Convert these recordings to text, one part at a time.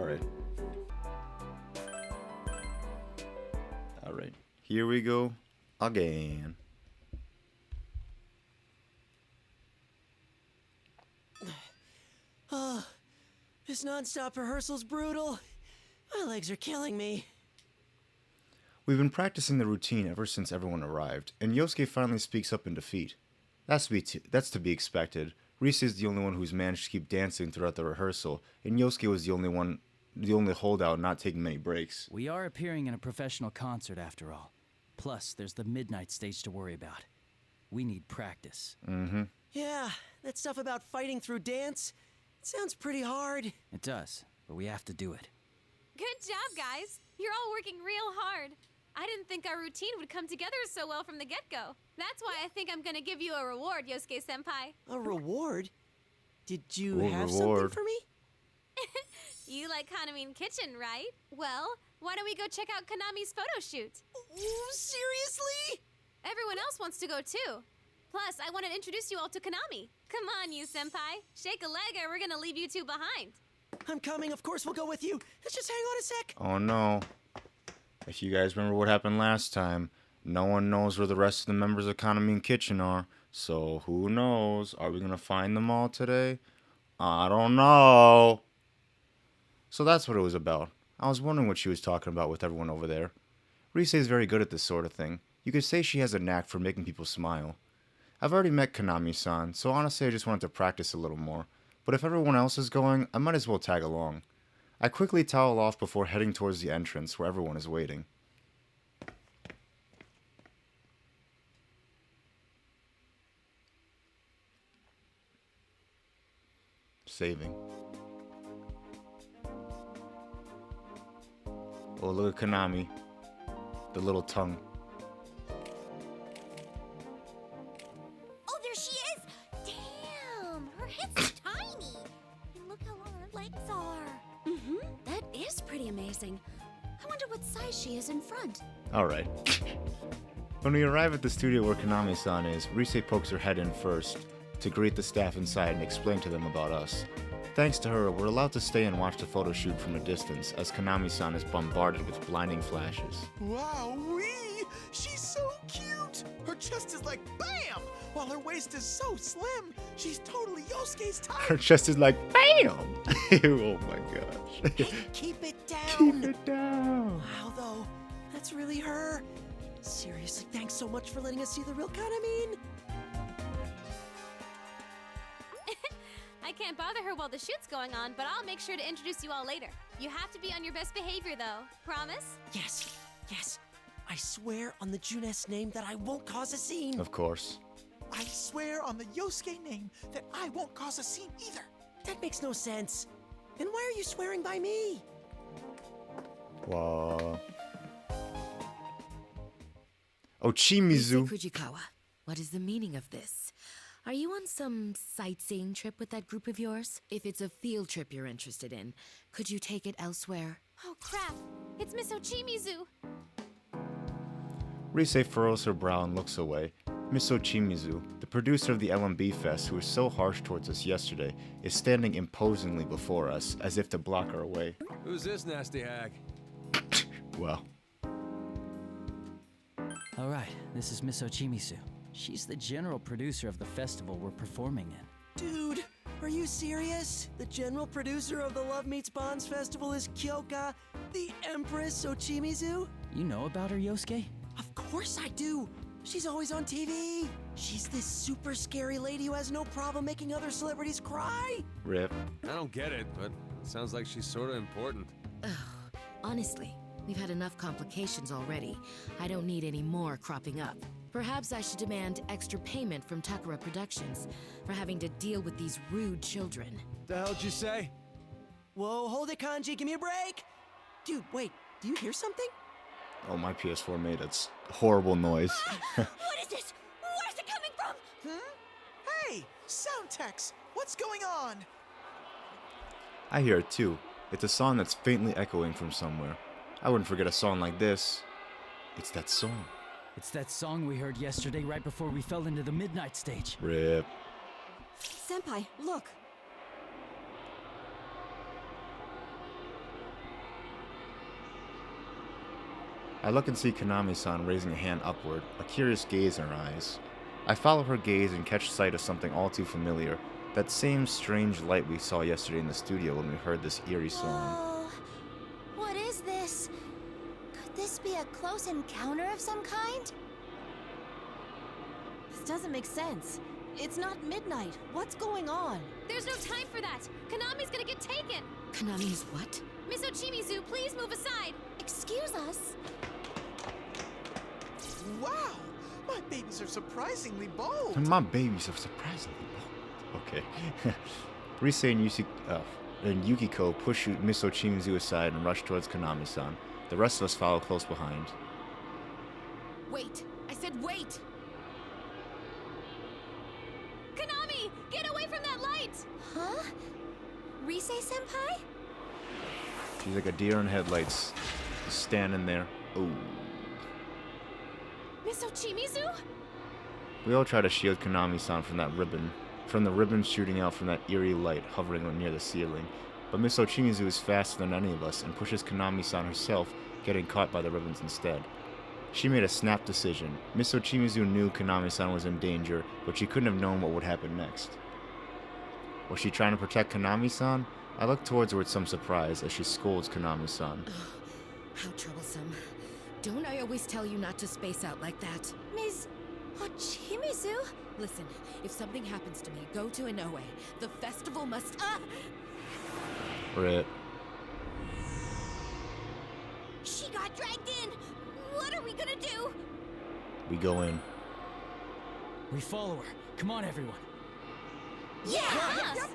Alright. Alright. Here we go. Again. Oh, this non-stop rehearsal's brutal. My legs are killing me. We've been practicing the routine ever since everyone arrived, and Yosuke finally speaks up in defeat. That's to be expected. Rise is the only one who's managed to keep dancing throughout the rehearsal, and Yosuke was the only holdout not taking many breaks. We are appearing in a professional concert after all. Plus, there's the midnight stage to worry about. We need practice. Mm-hmm. Yeah, that stuff about fighting through dance, it sounds pretty hard. It does, but we have to do it. Good job, guys. You're all working real hard. I didn't think our routine would come together so well from the get-go. That's why I think I'm gonna give you a reward, Yosuke-senpai. A reward? Did you Ooh, have reward. something for me? You like Kanami's kitchen, right? Well, why don't we go check out Kanami's photo shoot? Ooh, seriously? Everyone else wants to go too. Plus, I want to introduce you all to Kanami. Come on, you senpai. Shake a leg or we're gonna leave you two behind. I'm coming, of course we'll go with you. Let's just hang on a sec. Oh no. If you guys remember what happened last time, no one knows where the rest of the members of Kanami Kitchen are. So who knows? Are we gonna find them all today? I don't know. So that's what it was about. I was wondering what she was talking about with everyone over there. Rise is very good at this sort of thing. You could say she has a knack for making people smile. I've already met Kanami-san, so honestly I just wanted to practice a little more. But if everyone else is going, I might as well tag along. I quickly towel off before heading towards the entrance where everyone is waiting. Saving. Oh, look at Kanami. The little tongue. Oh, there she is! Damn, her head's tiny. And look how long her legs are. That is pretty amazing. I wonder what size she is in front. Alright. When we arrive at the studio where Kanami-san is, Rise pokes her head in first to greet the staff inside and explain to them about us. Thanks to her, we're allowed to stay and watch the photo shoot from a distance as Kanami-san is bombarded with blinding flashes. Wow-wee! She's so cute! Her chest is like BAM! While her waist is so slim, she's totally Yosuke's type! Her chest is like BAM! Oh my gosh. Hey, keep it down. Keep it down. Wow, though. That's really her. Seriously, thanks so much for letting us see the real Kanami. I can't bother her while the shoot's going on, but I'll make sure to introduce you all later. You have to be on your best behavior, though. Promise? Yes, yes. I swear on the Juness name that I won't cause a scene. Of course. I swear on the Yosuke name that I won't cause a scene either. That makes no sense. Then why are you swearing by me? Wow. Oh, Chimizu. Fujikawa, what is the meaning of this? Are you on some sightseeing trip with that group of yours? If it's a field trip you're interested in, could you take it elsewhere? Oh, crap. It's Miss Ochimizu. Rise furrows her brow and looks away. Miss Ochimizu, the producer of the LMB Fest who was so harsh towards us yesterday, is standing imposingly before us as if to block our way. Who's this nasty hag? Well. Alright, this is Miss Ochimizu. She's the general producer of the festival we're performing in. Dude, are you serious? The general producer of the Love Meets Bonds Festival is Kyoka, the Empress Ochimizu? You know about her, Yosuke? Of course I do. She's always on TV. She's this super scary lady who has no problem making other celebrities cry. Rip. I don't get it, but it sounds like she's sort of important. Ugh, honestly, we've had enough complications already. I don't need any more cropping up. Perhaps I should demand extra payment from Takara Productions for having to deal with these rude children. The hell'd you say? Whoa, hold it, Kanji, give me a break. Dude, wait, do you hear something? Oh, my PS4 made a horrible noise. What is this? Where's it coming from? Hey, sound techs, what's going on? I hear it too. It's a song that's faintly echoing from somewhere. I wouldn't forget a song like this. It's that song. It's that song we heard yesterday right before we fell into the midnight stage. Rip. Senpai, look. I look and see Konami-san raising a hand upward, a curious gaze in her eyes. I follow her gaze and catch sight of something all too familiar, that same strange light we saw yesterday in the studio when we heard this eerie song. Oh, what is this? Could this be a close encounter of some kind? This doesn't make sense. It's not midnight. What's going on? There's no time for that. Konami's gonna get taken. Konami is what? Miss Ochimizu, please move aside. Excuse us. Wow! My babies are surprisingly bold. My babies are surprisingly bold. Okay. Rise and Yukiko push Miss Ochimizu aside and rush towards Konami-san. The rest of us follow close behind. Wait! I said wait! Konami, get away from that light! Huh? Rise-senpai? She's like a deer in headlights, just standing there. Ooh. Miss Ochimizu? We all try to shield Konami-san from the ribbon shooting out from that eerie light hovering near the ceiling. But Miss Ochimizu is faster than any of us and pushes Konami-san herself, getting caught by the ribbons instead. She made a snap decision. Miss Ochimizu knew Konami-san was in danger, but she couldn't have known what would happen next. Was she trying to protect Konami-san? I look towards her with some surprise as she scolds Konami-san. How troublesome. Don't I always tell you not to space out like that? Ms. Ochimizu? Listen, if something happens to me, go to Inoue. The festival must— Rip. She got dragged in! What are we gonna do? We go in. We follow her. Come on, everyone. Yeah!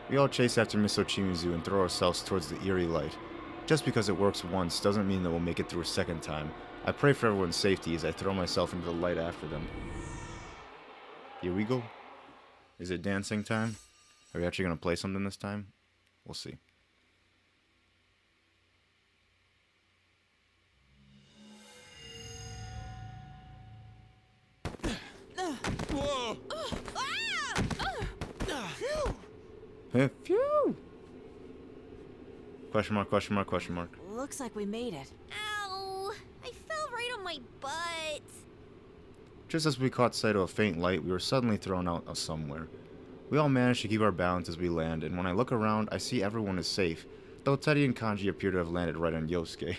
We all chase after Miss Ochimizu and throw ourselves towards the eerie light. Just because it works once doesn't mean that we'll make it through a second time. I pray for everyone's safety as I throw myself into the light after them. Here we go. Is it dancing time? Are we actually going to play something this time? We'll see. Whoa! Phew! Question mark, question mark, question mark. Looks like we made it. Ow! I fell right on my butt. Just as we caught sight of a faint light, we were suddenly thrown out of somewhere. We all managed to keep our balance as we land, and when I look around, I see everyone is safe, though Teddy and Kanji appear to have landed right on Yosuke.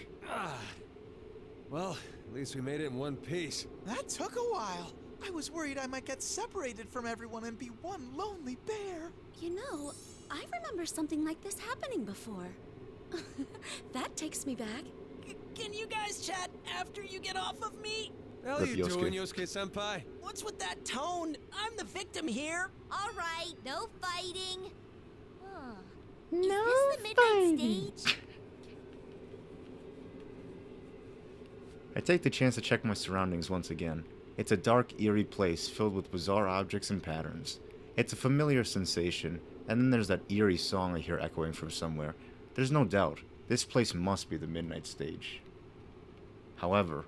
Well, at least we made it in one piece. That took a while. I was worried I might get separated from everyone and be one lonely bear. You know, I remember something like this happening before. That takes me back. Can you guys chat after you get off of me? The hell Rip are you Yosuke. doing, Yosuke-senpai? What's with that tone? I'm the victim here. All right, no fighting. Huh. Is this the midnight stage? I take the chance to check my surroundings once again. It's a dark, eerie place filled with bizarre objects and patterns. It's a familiar sensation, and then there's that eerie song I hear echoing from somewhere. There's no doubt, this place must be the midnight stage. However,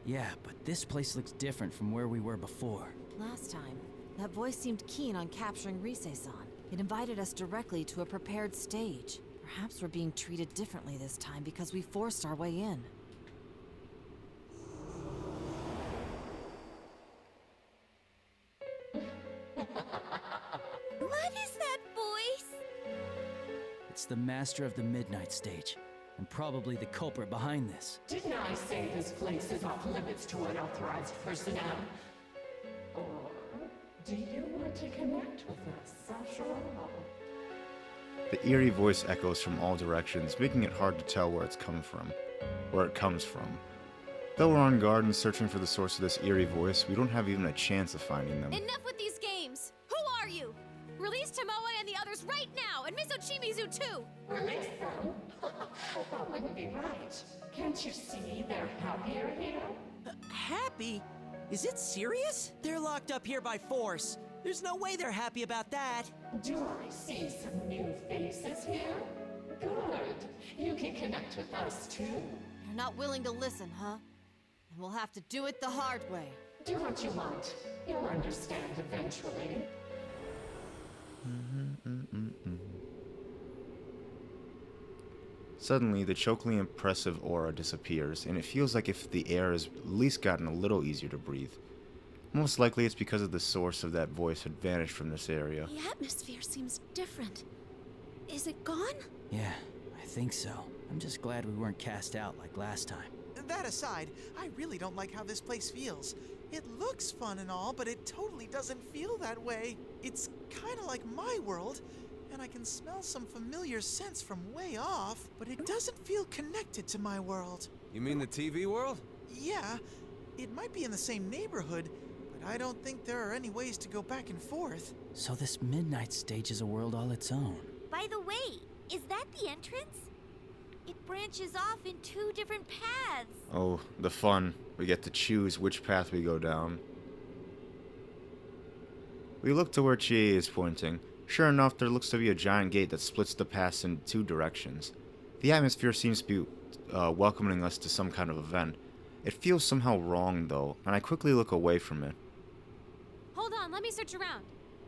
Yeah, but this place looks different from where we were before. Last time, that voice seemed keen on capturing Rise-san. It invited us directly to a prepared stage. Perhaps we're being treated differently this time because we forced our way in. What is that voice? It's the master of the midnight stage, and probably the culprit behind this. Didn't I say this place is off limits to unauthorized personnel? Or do you want to connect with us after all? the eerie voice echoes from all directions, making it hard to tell where it comes from. Though we're on guard and searching for the source of this eerie voice, we don't have even a chance of finding them. Enough with these games! Who are you? Release Tomoe and the others right now, and Miss Ochimizu too! Release them? That wouldn't be right. Can't you see they're happier here? Happy? Is it serious? They're locked up here by force. There's no way they're happy about that. Do I see some new faces here? Good. You can connect with us too. You're not willing to listen, huh? And we'll have to do it the hard way. Do what you want. You'll understand eventually. Suddenly, the chokily impressive aura disappears, and it feels like if the air has at least gotten a little easier to breathe. Most likely it's because of the source of that voice had vanished from this area. The atmosphere seems different. Is it gone? Yeah, I think so. I'm just glad we weren't cast out like last time. That aside, I really don't like how this place feels. It looks fun and all, but it totally doesn't feel that way. It's kind of like my world, and I can smell some familiar scents from way off, but it doesn't feel connected to my world. You mean the TV world? Yeah, it might be in the same neighborhood, but I don't think there are any ways to go back and forth. So this midnight stage is a world all its own. By the way, is that the entrance? It branches off in 2 different paths. Oh, the fun. We get to choose which path we go down. We look to where Chie is pointing. Sure enough, there looks to be a giant gate that splits the paths in 2 directions. The atmosphere seems to be welcoming us to some kind of event. It feels somehow wrong, though, and I quickly look away from it. Hold on, let me search around.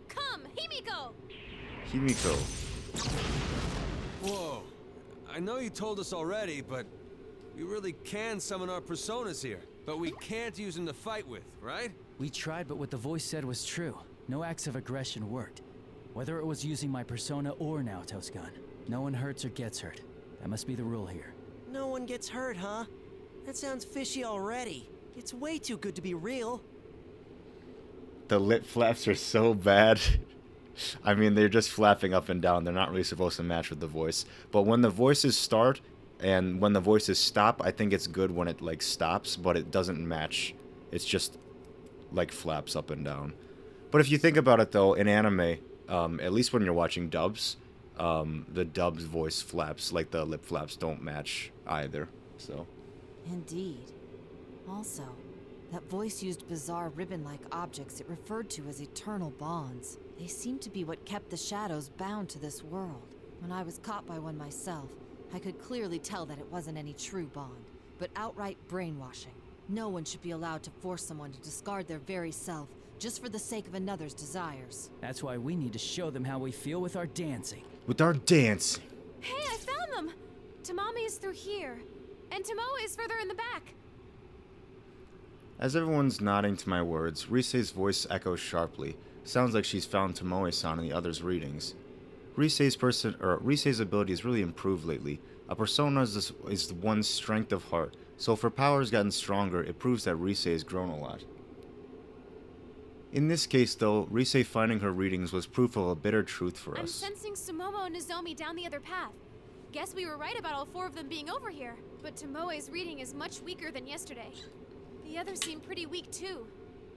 Come, Himiko! Himiko. Whoa. I know you told us already, but we really can summon our personas here. But we can't use them to fight with, right? We tried, but what the voice said was true. No acts of aggression worked. Whether it was using my persona or Naoto's gun. No one hurts or gets hurt. That must be the rule here. No one gets hurt, huh? That sounds fishy already. It's way too good to be real. The lip flaps are so bad. I mean, they're just flapping up and down. They're not really supposed to match with the voice. But when the voices start and when the voices stop, I think it's good when it, like, stops, but it doesn't match. It's just, like, flaps up and down. But if you think about it, though, in anime, at least when you're watching dubs, the dub's voice flaps, like the lip flaps, don't match either. So. Indeed. Also, that voice used bizarre ribbon-like objects it referred to as eternal bonds. They seem to be what kept the shadows bound to this world. When I was caught by one myself, I could clearly tell that it wasn't any true bond, but outright brainwashing. No one should be allowed to force someone to discard their very self just for the sake of another's desires. That's why we need to show them how we feel with our dancing. With our dancing. Hey, I found them! Tamami is through here, and Tomoe is further in the back. As everyone's nodding to my words, Risei's voice echoes sharply. Sounds like she's found Tomoe-san in the others' readings. Risei's ability has really improved lately. A persona is one's strength of heart, so if her power has gotten stronger, it proves that Risei has grown a lot. In this case, though, Risei finding her readings was proof of a bitter truth for I'm us. sensing Sumomo and Nozomi down the other path. Guess we were right about all 4 of them being over here. But Tomoe's reading is much weaker than yesterday. The others seem pretty weak too.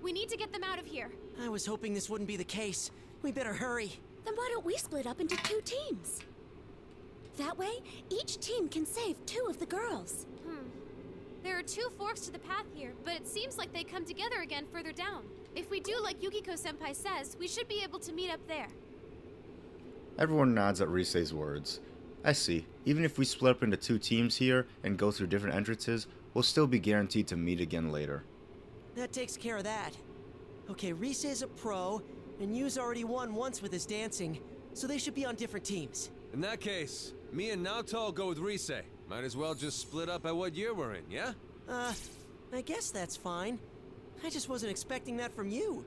We need to get them out of here. I was hoping this wouldn't be the case. We better hurry. Then why don't we split up into 2 teams? That way, each team can save 2 of the girls. There are 2 forks to the path here, but it seems like they come together again further down. If we do like Yukiko-senpai says, we should be able to meet up there. Everyone nods at Risei's words. I see. Even if we split up into 2 teams here and go through different entrances, we'll still be guaranteed to meet again later. That takes care of that. Okay, Risei's a pro, and Yu's already won once with his dancing, so they should be on different teams. In that case, me and Naoto will go with Risei. Might as well just split up at what year we're in, yeah? I guess that's fine. I just wasn't expecting that from you.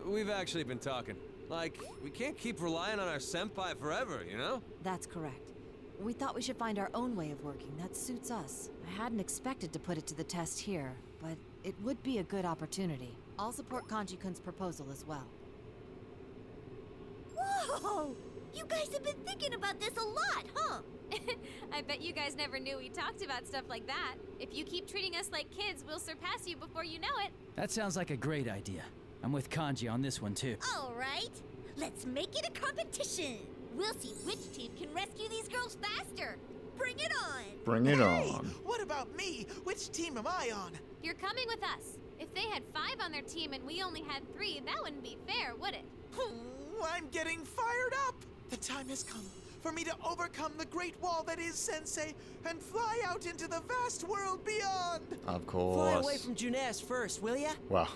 We've actually been talking. Like, we can't keep relying on our senpai forever, you know? That's correct. We thought we should find our own way of working that suits us. I hadn't expected to put it to the test here, but it would be a good opportunity. I'll support Kanji-kun's proposal as well. Whoa! You guys have been thinking about this a lot, huh? I bet you guys never knew we talked about stuff like that. If you keep treating us like kids, we'll surpass you before you know it. That sounds like a great idea. I'm with Kanji on this one too. All right, let's make it a competition. We'll see which team can rescue these girls faster. Bring it on! Bring it Hey, on. what about me? Which team am I on? You're coming with us. If they had 5 on their team and we only had 3, that wouldn't be fair, would it? I'm getting fired up! The time has come for me to overcome the great wall that is Sensei and fly out into the vast world beyond! Of course. Fly away from Juness first, will ya? Wow.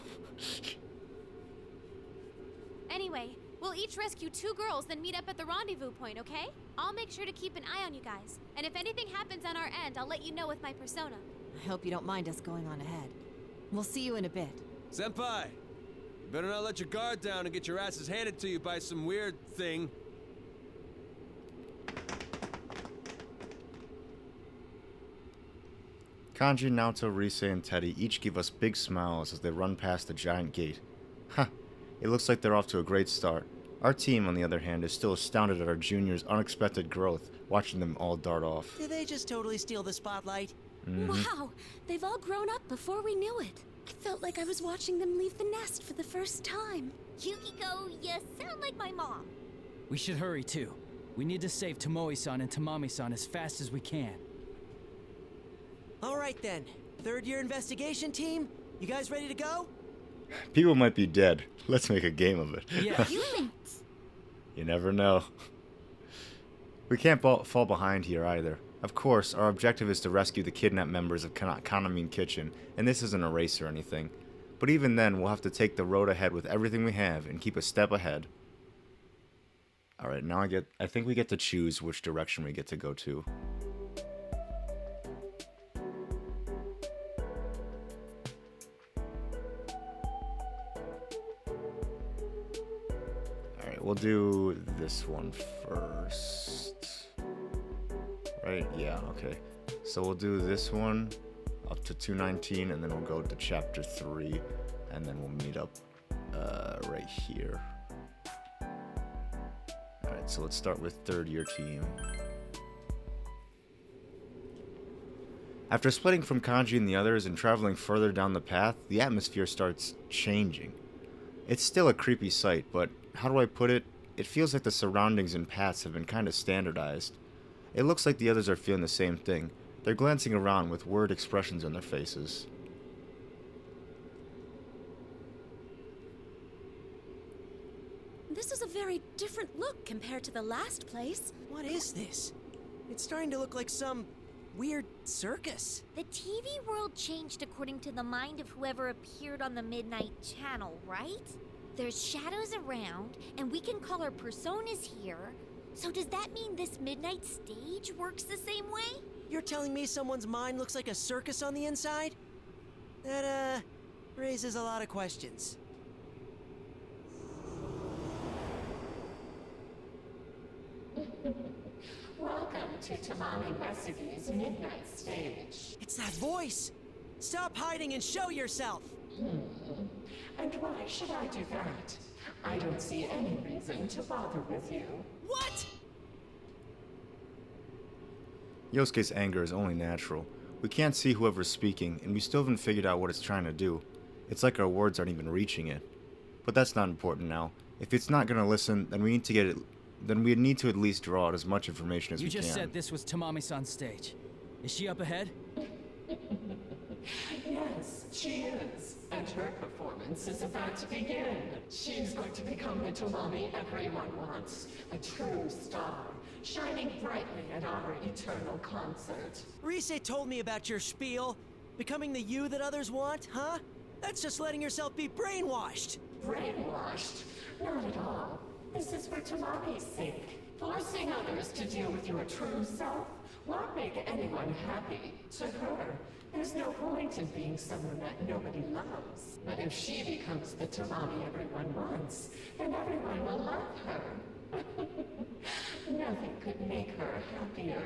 Anyway, We'll each rescue 2 girls, then meet up at the rendezvous point, okay? I'll make sure to keep an eye on you guys. And if anything happens on our end, I'll let you know with my persona. I hope you don't mind us going on ahead. We'll see you in a bit. Senpai, you better not let your guard down and get your asses handed to you by some weird thing. Kanji, Naoto, Rise, and Teddy each give us big smiles as they run past the giant gate. Ha! It looks like they're off to a great start. Our team, on the other hand, is still astounded at our juniors' unexpected growth, watching them all dart off. Did they just totally steal the spotlight? Wow, they've all grown up before we knew it. I felt like I was watching them leave the nest for the first time. Yukiko, you sound like my mom. We should hurry too. We need to save Tomoe-san and Tamami-san as fast as we can. All right then. Third-year investigation team, you guys ready to go? People might be dead. Let's make a game of it. Yeah. You never know. We can't fall behind here either. Of course, our objective is to rescue the kidnapped members of Kanamine Kitchen, and this isn't a race or anything. But even then, we'll have to take the road ahead with everything we have and keep a step ahead. Alright, now I think we get to choose which direction we get to go to. Alright, we'll do this one first. Right? Yeah, okay. So we'll do this one up to 219, and then we'll go to chapter 3, and then we'll meet up right here. Alright, so let's start with third year team. After splitting from Kanji and the others and traveling further down the path, the atmosphere starts changing. It's still a creepy sight, but how do I put it? It feels like the surroundings and paths have been kind of standardized. It looks like the others are feeling the same thing. They're glancing around with worried expressions on their faces. This is a very different look compared to the last place. What is this? It's starting to look like some weird circus. The TV world changed according to the mind of whoever appeared on the Midnight Channel, right? There's shadows around, and we can call our personas here. So does that mean this midnight stage works the same way? You're telling me someone's mind looks like a circus on the inside? That, raises a lot of questions. Welcome to Tamami Recipe's Midnight Stage. It's that voice! Stop hiding and show yourself! And why should I do that? I don't see any reason to bother with you. What?! Yosuke's anger is only natural. We can't see whoever's speaking, and we still haven't figured out what it's trying to do. It's like our words aren't even reaching it. But that's not important now. If it's not gonna listen, then we need to at least draw out as much information as we can. You just said this was Tamami-san's stage. Is she up ahead? Yes, she is. And her performance is about to begin. She's going to become the Tamami everyone wants. A true star, shining brightly at our eternal concert. Rise told me about your spiel. Becoming the you that others want, huh? That's just letting yourself be brainwashed. Brainwashed? Not at all. This is for Tamami's sake. Forcing others to deal with your true self won't make anyone happy. To her, there's no point in being someone that nobody loves. But if she becomes the Tamami everyone wants, then everyone will love her. Nothing could make her happier.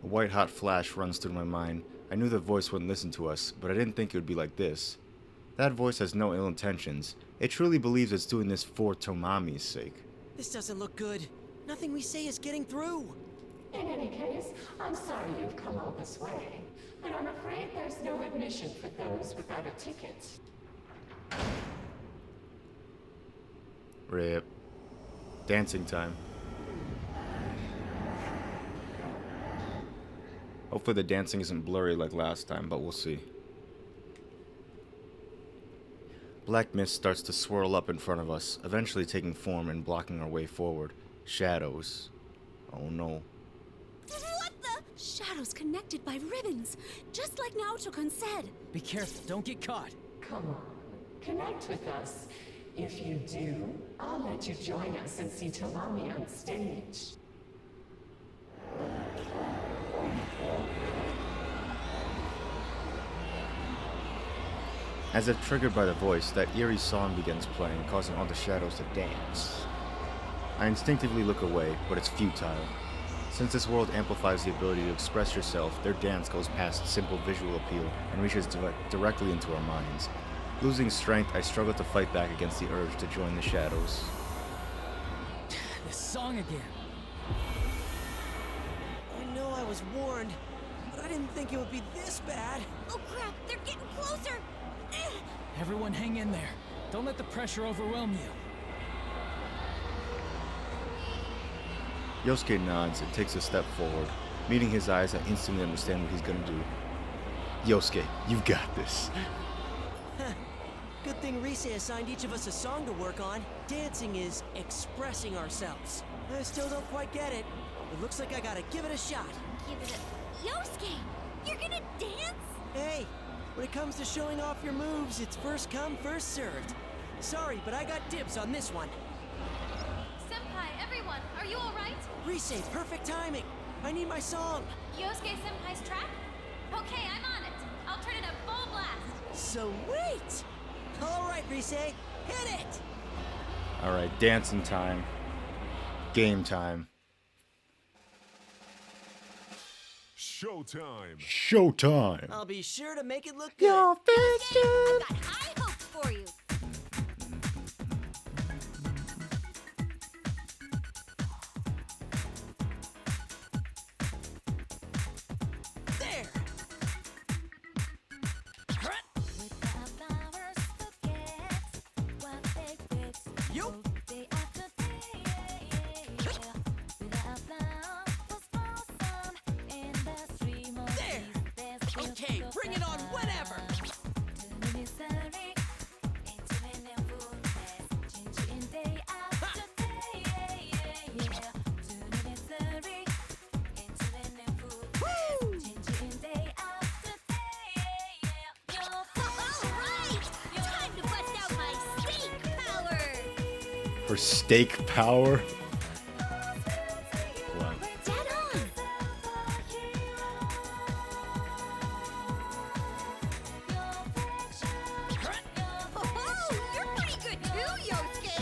A white-hot flash runs through my mind. I knew the voice wouldn't listen to us, but I didn't think it would be like this. That voice has no ill intentions. It truly believes it's doing this for Tamami's sake. This doesn't look good. Nothing we say is getting through. In any case, I'm sorry you've come all this way, but I'm afraid there's no admission for those without a ticket. Rip. Dancing time. Hopefully the dancing isn't blurry like last time, but we'll see. Black mist starts to swirl up in front of us, eventually taking form and blocking our way forward. Shadows. Oh no. What the? Shadows connected by ribbons, just like Naoto-kun said. Be careful, don't get caught. Come on, connect with us. If you do, I'll let you join us and see Talami on stage. As if triggered by the voice, that eerie song begins playing, causing all the shadows to dance. I instinctively look away, but it's futile. Since this world amplifies the ability to express yourself, their dance goes past simple visual appeal and reaches directly into our minds. Losing strength, I struggle to fight back against the urge to join the shadows. This song again. I know I was warned, but I didn't think it would be this bad. Oh crap, they're getting closer! Everyone hang in there. Don't let the pressure overwhelm you. Yosuke nods and takes a step forward. Meeting his eyes, I instantly understand what he's gonna do. Yosuke, you've got this. Good thing Rise assigned each of us a song to work on. Dancing is expressing ourselves. I still don't quite get it. It looks like I gotta give it a shot. Give it a... Yosuke! You're gonna dance? Hey, when it comes to showing off your moves, it's first come, first served. Sorry, but I got dibs on this one. Senpai, everyone, are you alright? Rise, perfect timing. I need my song. Yosuke Senpai's track? Okay, I'm on it. I'll turn it up full blast. Sweet! All right, Rise, hit it! Alright, dancing time. Game time. Showtime. Showtime! I'll be sure to make it look good. I've got high hopes for you. There! Yup! There! Okay, bring it on whenever! Alright! Time to bust out my steak power! For steak power? Wow. Dead on! Oh, you're pretty good too, Yosuke!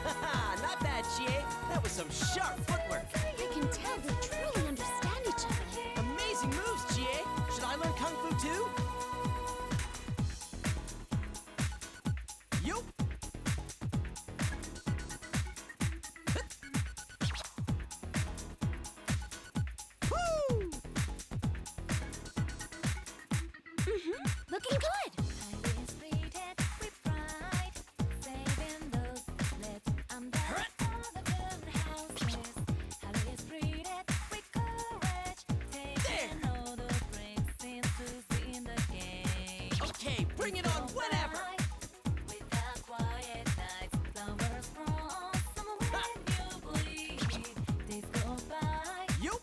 Haha, not bad, Chie. That was some sharp footwork. I can tell they truly understand each other. Amazing moves, Chie. Should I learn Kung Fu too? Yup! Woo! Looking good! Okay, bring it on whenever! Yup!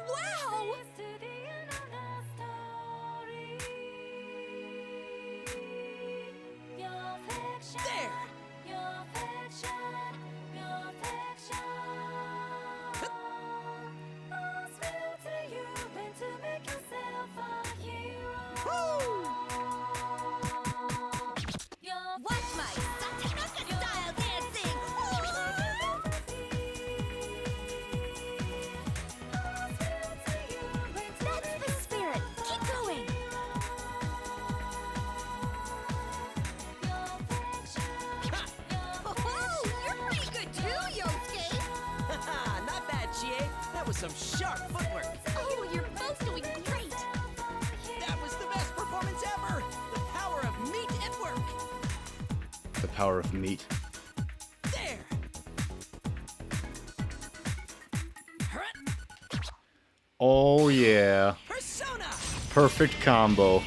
Wow! There! Woo! Watch my Satanaka style dancing! That's the spirit! Keep going! Oh, you're pretty good too, Yosuke! Haha, not bad, Chie. That was some sharp footwork. Oh, you're both doing great! That was the best performance ever! The power of meat at work! The power of meat. There! Oh yeah. Persona! Perfect combo.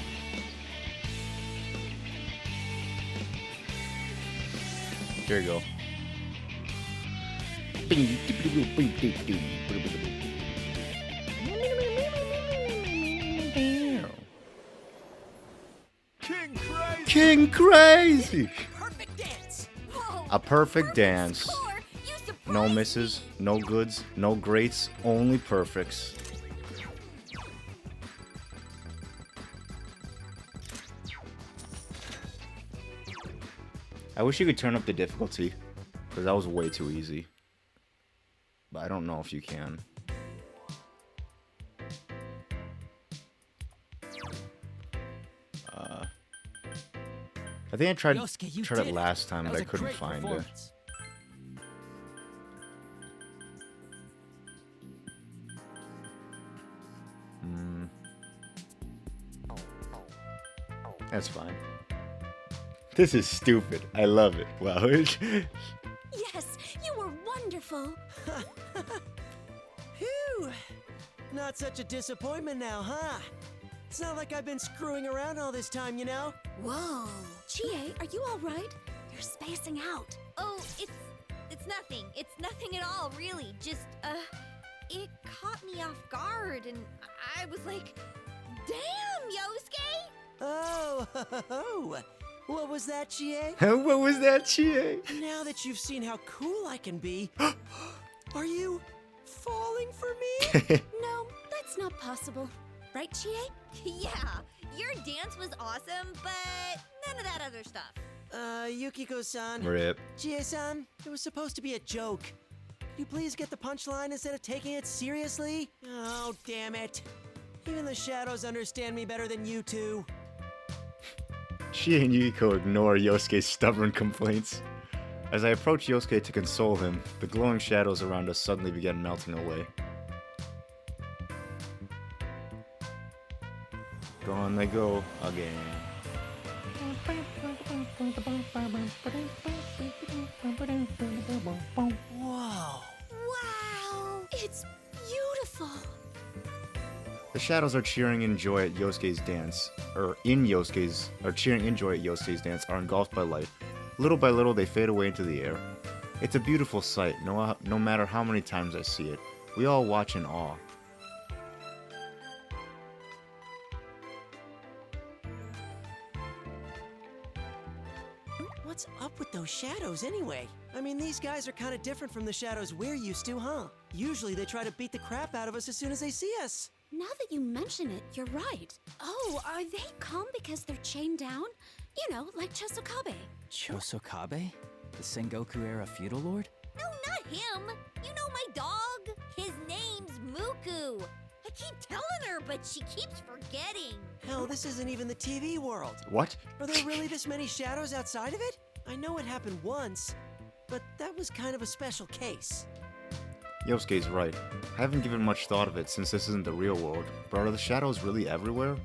Here you go. King Crazy! King Crazy! Perfect dance! Whoa, A perfect dance. score! You surprised No me. misses, no goods, no greats, only perfects. I wish you could turn up the difficulty, because that was way too easy. But I don't know if you can. I think I tried Yosuke, you it did it. last time, That but was I a couldn't great find it. performance. That's fine. This is stupid. I love it. Wow. Yes, you were wonderful. Phew! Not such a disappointment now, huh? It's not like I've been screwing around all this time, you know? Whoa. Chie, are you all right? You're spacing out. Oh, it's nothing. It's nothing at all, really. Just it caught me off guard, and I was like, "Damn, Yosuke!" Oh, what was that, Chie? What was that, Chie? Now that you've seen how cool I can be, are you falling for me? No, that's not possible. Right, Chie? Yeah, your dance was awesome, but none of that other stuff. Yukiko-san. Rip. Chie-san, it was supposed to be a joke. Could you please get the punchline instead of taking it seriously? Oh, damn it. Even the shadows understand me better than you two. She and Yukiko ignore Yosuke's stubborn complaints. As I approach Yosuke to console him, the glowing shadows around us suddenly begin melting away. Gone they go again. Whoa. Wow! It's beautiful! The shadows are cheering in joy at Yosuke's dance, cheering in joy at Yosuke's dance are engulfed by light. Little by little, they fade away into the air. It's a beautiful sight, no matter how many times I see it. We all watch in awe. What's up with those shadows anyway? I mean, these guys are kind of different from the shadows we're used to, huh? Usually they try to beat the crap out of us as soon as they see us. Now that you mention it, you're right. Oh, are they calm because they're chained down? You know, like Chosokabe. Chosokabe? The Sengoku era feudal lord? No, not him. You know my dog. His name's Muku. I keep telling her, but she keeps forgetting. Hell, this isn't even the TV world. What? Are there really this many shadows outside of it? I know it happened once, but that was kind of a special case. Yosuke's right. I haven't given much thought of it since this isn't the real world, but are the shadows really everywhere?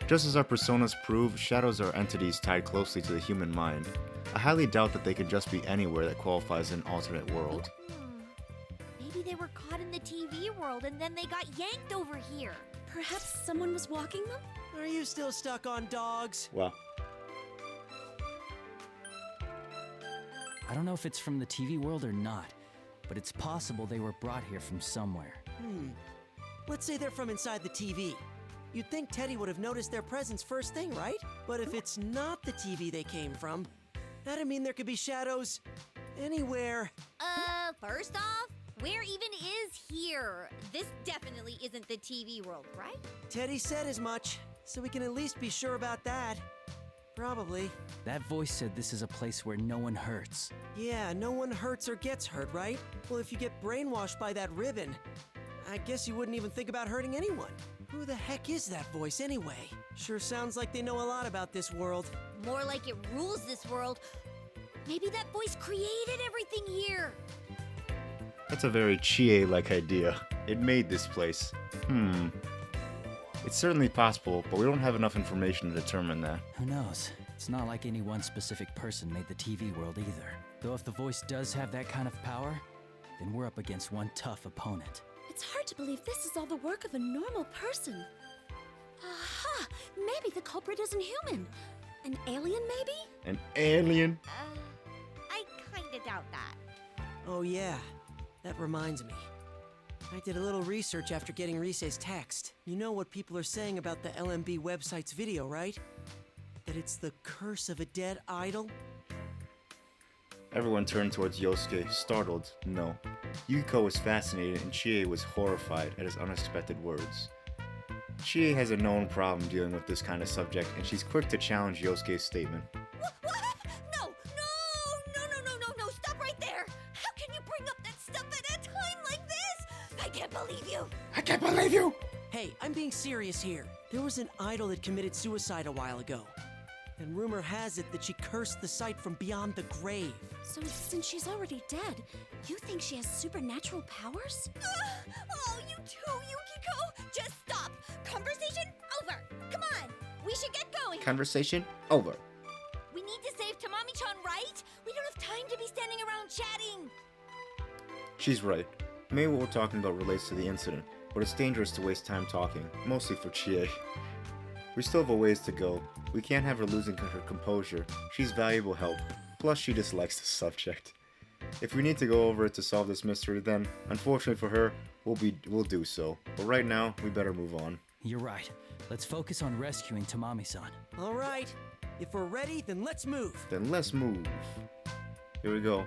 Just as our personas prove, shadows are entities tied closely to the human mind. I highly doubt that they could just be anywhere that qualifies an alternate world. Maybe they were caught in the TV world and then they got yanked over here. Perhaps someone was walking them? Are you still stuck on dogs? Well, I don't know if it's from the TV world or not, but it's possible they were brought here from somewhere. Let's say they're from inside the TV. You'd think Teddy would have noticed their presence first thing, right? But if it's not the TV they came from, that'd mean there could be shadows anywhere. First off, where even is here? This definitely isn't the TV world, right? Teddy said as much, so we can at least be sure about that. Probably. That voice said this is a place where no one hurts. Yeah, no one hurts or gets hurt, right? Well, if you get brainwashed by that ribbon, I guess you wouldn't even think about hurting anyone. Who the heck is that voice anyway? Sure sounds like they know a lot about this world. More like it rules this world. Maybe that voice created everything here. that's a very Chie-like idea. It made this place. It's certainly possible, but we don't have enough information to determine that. Who knows? It's not like any one specific person made the TV world either. Though if the voice does have that kind of power, then we're up against one tough opponent. It's hard to believe this is all the work of a normal person. Aha! Maybe the culprit isn't human. An alien, maybe? An alien? I kinda doubt that. Oh yeah, That reminds me. I did a little research after getting Rise's text. You know what people are saying about the LMB website's video, right? That it's the curse of a dead idol? Everyone turned towards Yosuke, startled, no. Yukiko was fascinated and Chie was horrified at his unexpected words. Chie has a known problem dealing with this kind of subject, and she's quick to challenge Yosuke's statement. What? No, no, stop right there! How can you bring up that stuff at a time like this? I can't believe you! I can't believe you! Hey, I'm being serious here. There was an idol that committed suicide a while ago. And rumor has it that she cursed the site from beyond the grave. So since she's already dead, you think she has supernatural powers? Oh, you too, Yukiko! Just stop! Conversation over! Come on! We should get going! Conversation over. We need to save Tamami-chan, right? We don't have time to be standing around chatting. She's right. Maybe what we're talking about relates to the incident, but it's dangerous to waste time talking, mostly for Chie. We still have a ways to go. We can't have her losing her composure. She's valuable help. Plus, she dislikes the subject. If we need to go over it to solve this mystery, then, unfortunately for her, we'll do so. But right now, we better move on. You're right. Let's focus on rescuing Tamami-san. All right. If we're ready, then let's move. Then let's move. Here we go.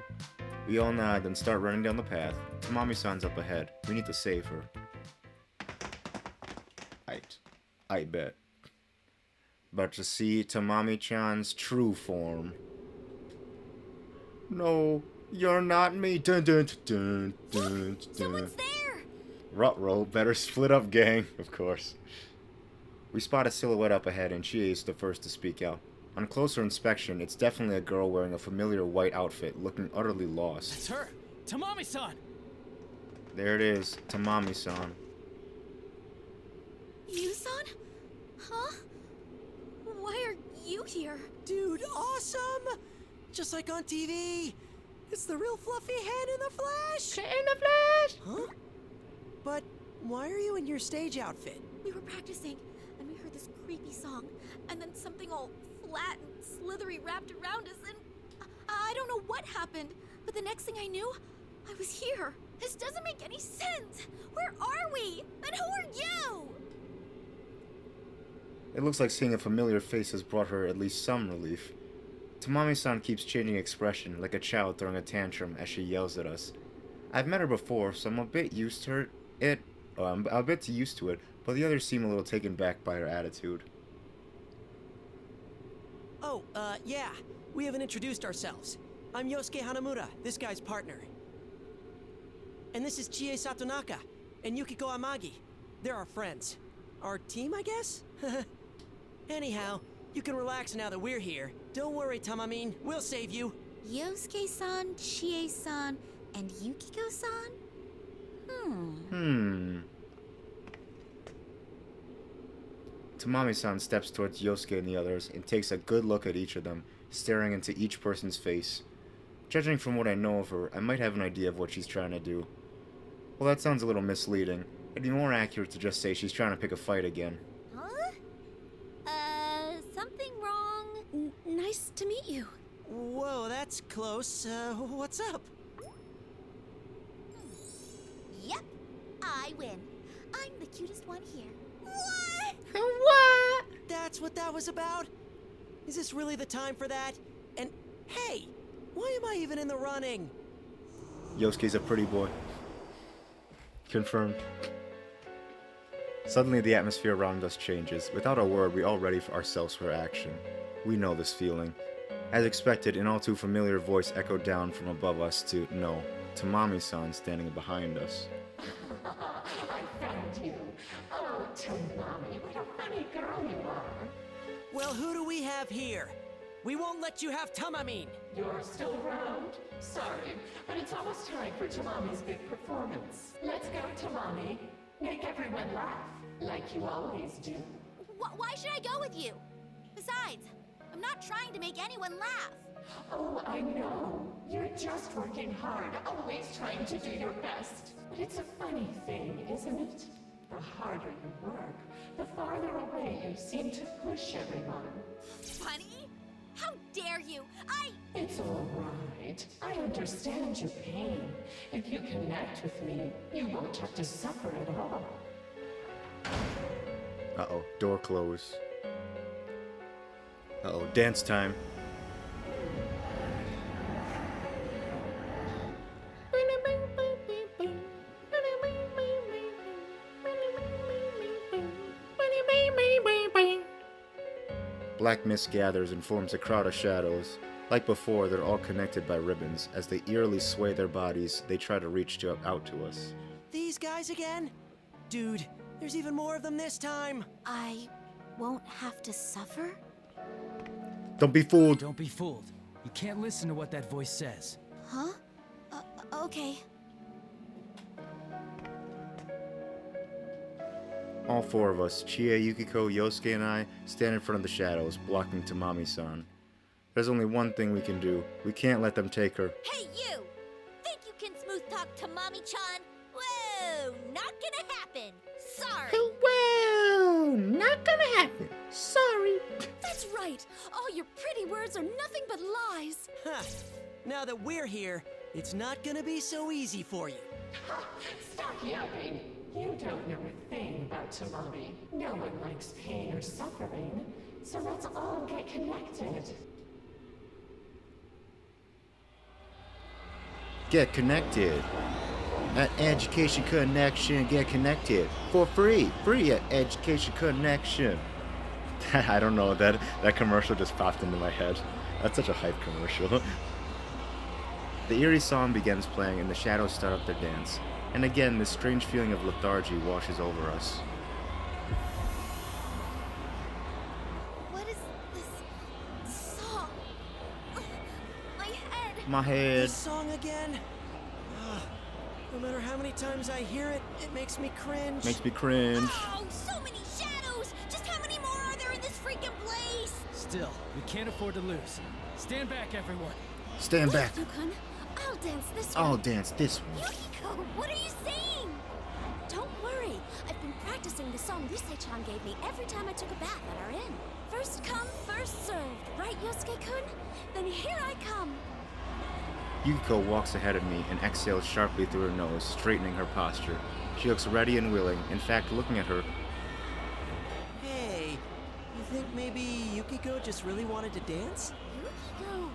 We all nod, then start running down the path. Tamami-san's up ahead. We need to save her. I bet. But to see Tamami-chan's true form. No, you're not me. Dun dun dun dun dun. Someone's there! Ruh-roh, better split up, gang, of course. We spot a silhouette up ahead, and Chie is the first to speak out. On closer inspection, it's definitely a girl wearing a familiar white outfit, looking utterly lost. It's her! Tamami-san! There it is, Tamami-san. You-san? Huh? Why are you here? Dude, awesome! Just like on TV. It's the real fluffy head in the flesh! In the flesh! Huh? But why are you in your stage outfit? We were practicing, and we heard this creepy song, and then something all flat and slithery wrapped around us, and I don't know what happened, but the next thing I knew, I was here. This doesn't make any sense. Where are we? And who are you? It looks like seeing a familiar face has brought her at least some relief. Tamami-san keeps changing expression, like a child throwing a tantrum as she yells at us. I've met her before, so I'm a bit used to it. I'm a bit used to it, but the others seem a little taken back by her attitude. Oh, yeah. We haven't introduced ourselves. I'm Yosuke Hanamura, this guy's partner. And this is Chie Satonaka and Yukiko Amagi. They're our friends. Our team, I guess? Anyhow, you can relax now that we're here. Don't worry, Tamamin. We'll save you. Yosuke-san, Chie-san, and Yukiko-san? Tamami-san steps towards Yosuke and the others and takes a good look at each of them, staring into each person's face. Judging from what I know of her, I might have an idea of what she's trying to do. Well, that sounds a little misleading. It'd be more accurate to just say she's trying to pick a fight again. Huh? Something wrong? Nice to meet you. Whoa, that's close. What's up? Yep, I win. I'm the cutest one here. What? What? That's what that was about? Is this really the time for that? And hey, why am I even in the running? Yosuke's a pretty boy. Confirmed. Suddenly the atmosphere around us changes. Without a word, we all ready for ourselves for action. We know this feeling. As expected, an all too familiar voice echoed down from above us to Tamami-san standing behind us. I found you. Oh, Tamami, what a funny girl you are. Well, who do we have here? We won't let you have Tamamin. You're still around? Sorry, but it's almost time for Tamami's big performance. Let's go, Tamami. Make everyone laugh, like you always do. Why should I go with you? Besides, I'm not trying to make anyone laugh. Oh, I know. You're just working hard, always trying to do your best. But it's a funny thing, isn't it? The harder you work, the farther away you seem to push everyone. Funny? How dare you? It's all right. I understand your pain. If you connect with me, you won't have to suffer at all. Uh-oh, door closed. Uh-oh, dance time. Black mist gathers and forms a crowd of shadows. Like before, they're all connected by ribbons. As they eerily sway their bodies, they try to reach out to us. These guys again? Dude, there's even more of them this time. I won't have to suffer? Don't be fooled. Don't be fooled. You can't listen to what that voice says. Huh? Okay. All four of us, Chie, Yukiko, Yosuke, and I, stand in front of the shadows, blocking Tamami-san. There's only one thing we can do. We can't let them take her. Hey, you! Think you can smooth talk to Mommy-chan? Whoa! Not gonna happen! Sorry! Whoa! Not gonna happen. Sorry. That's right! All your pretty words are nothing but lies! Huh. Now that we're here, it's not gonna be so easy for you. Stop yapping. You don't know a thing about Tamami. No one likes pain or suffering. So let's all get connected. Get connected. At Education Connection, get connected. For free. Free at Education Connection. I don't know, that commercial just popped into my head. That's such a hype commercial. The eerie song begins playing and the shadows start up their dance. And again, this strange feeling of lethargy washes over us. What is this song? My head! My head. This song again? Ugh. No matter how many times I hear it, it makes me cringe. Makes me cringe. Oh, so many shadows! Just how many more are there in this freaking place? Still, we can't afford to lose. Stand back, everyone. Stand back. Yukon, I'll dance this way. I'll dance this one. Yukiko, what are you saying? Don't worry. I've been practicing the song Risei-chan gave me every time I took a bath at our inn. First come, first served. Right, Yosuke-kun? Then here I come. Yukiko walks ahead of me and exhales sharply through her nose, straightening her posture. She looks ready and willing. In fact, looking at her, Hey, you think maybe Yukiko just really wanted to dance? Yukiko,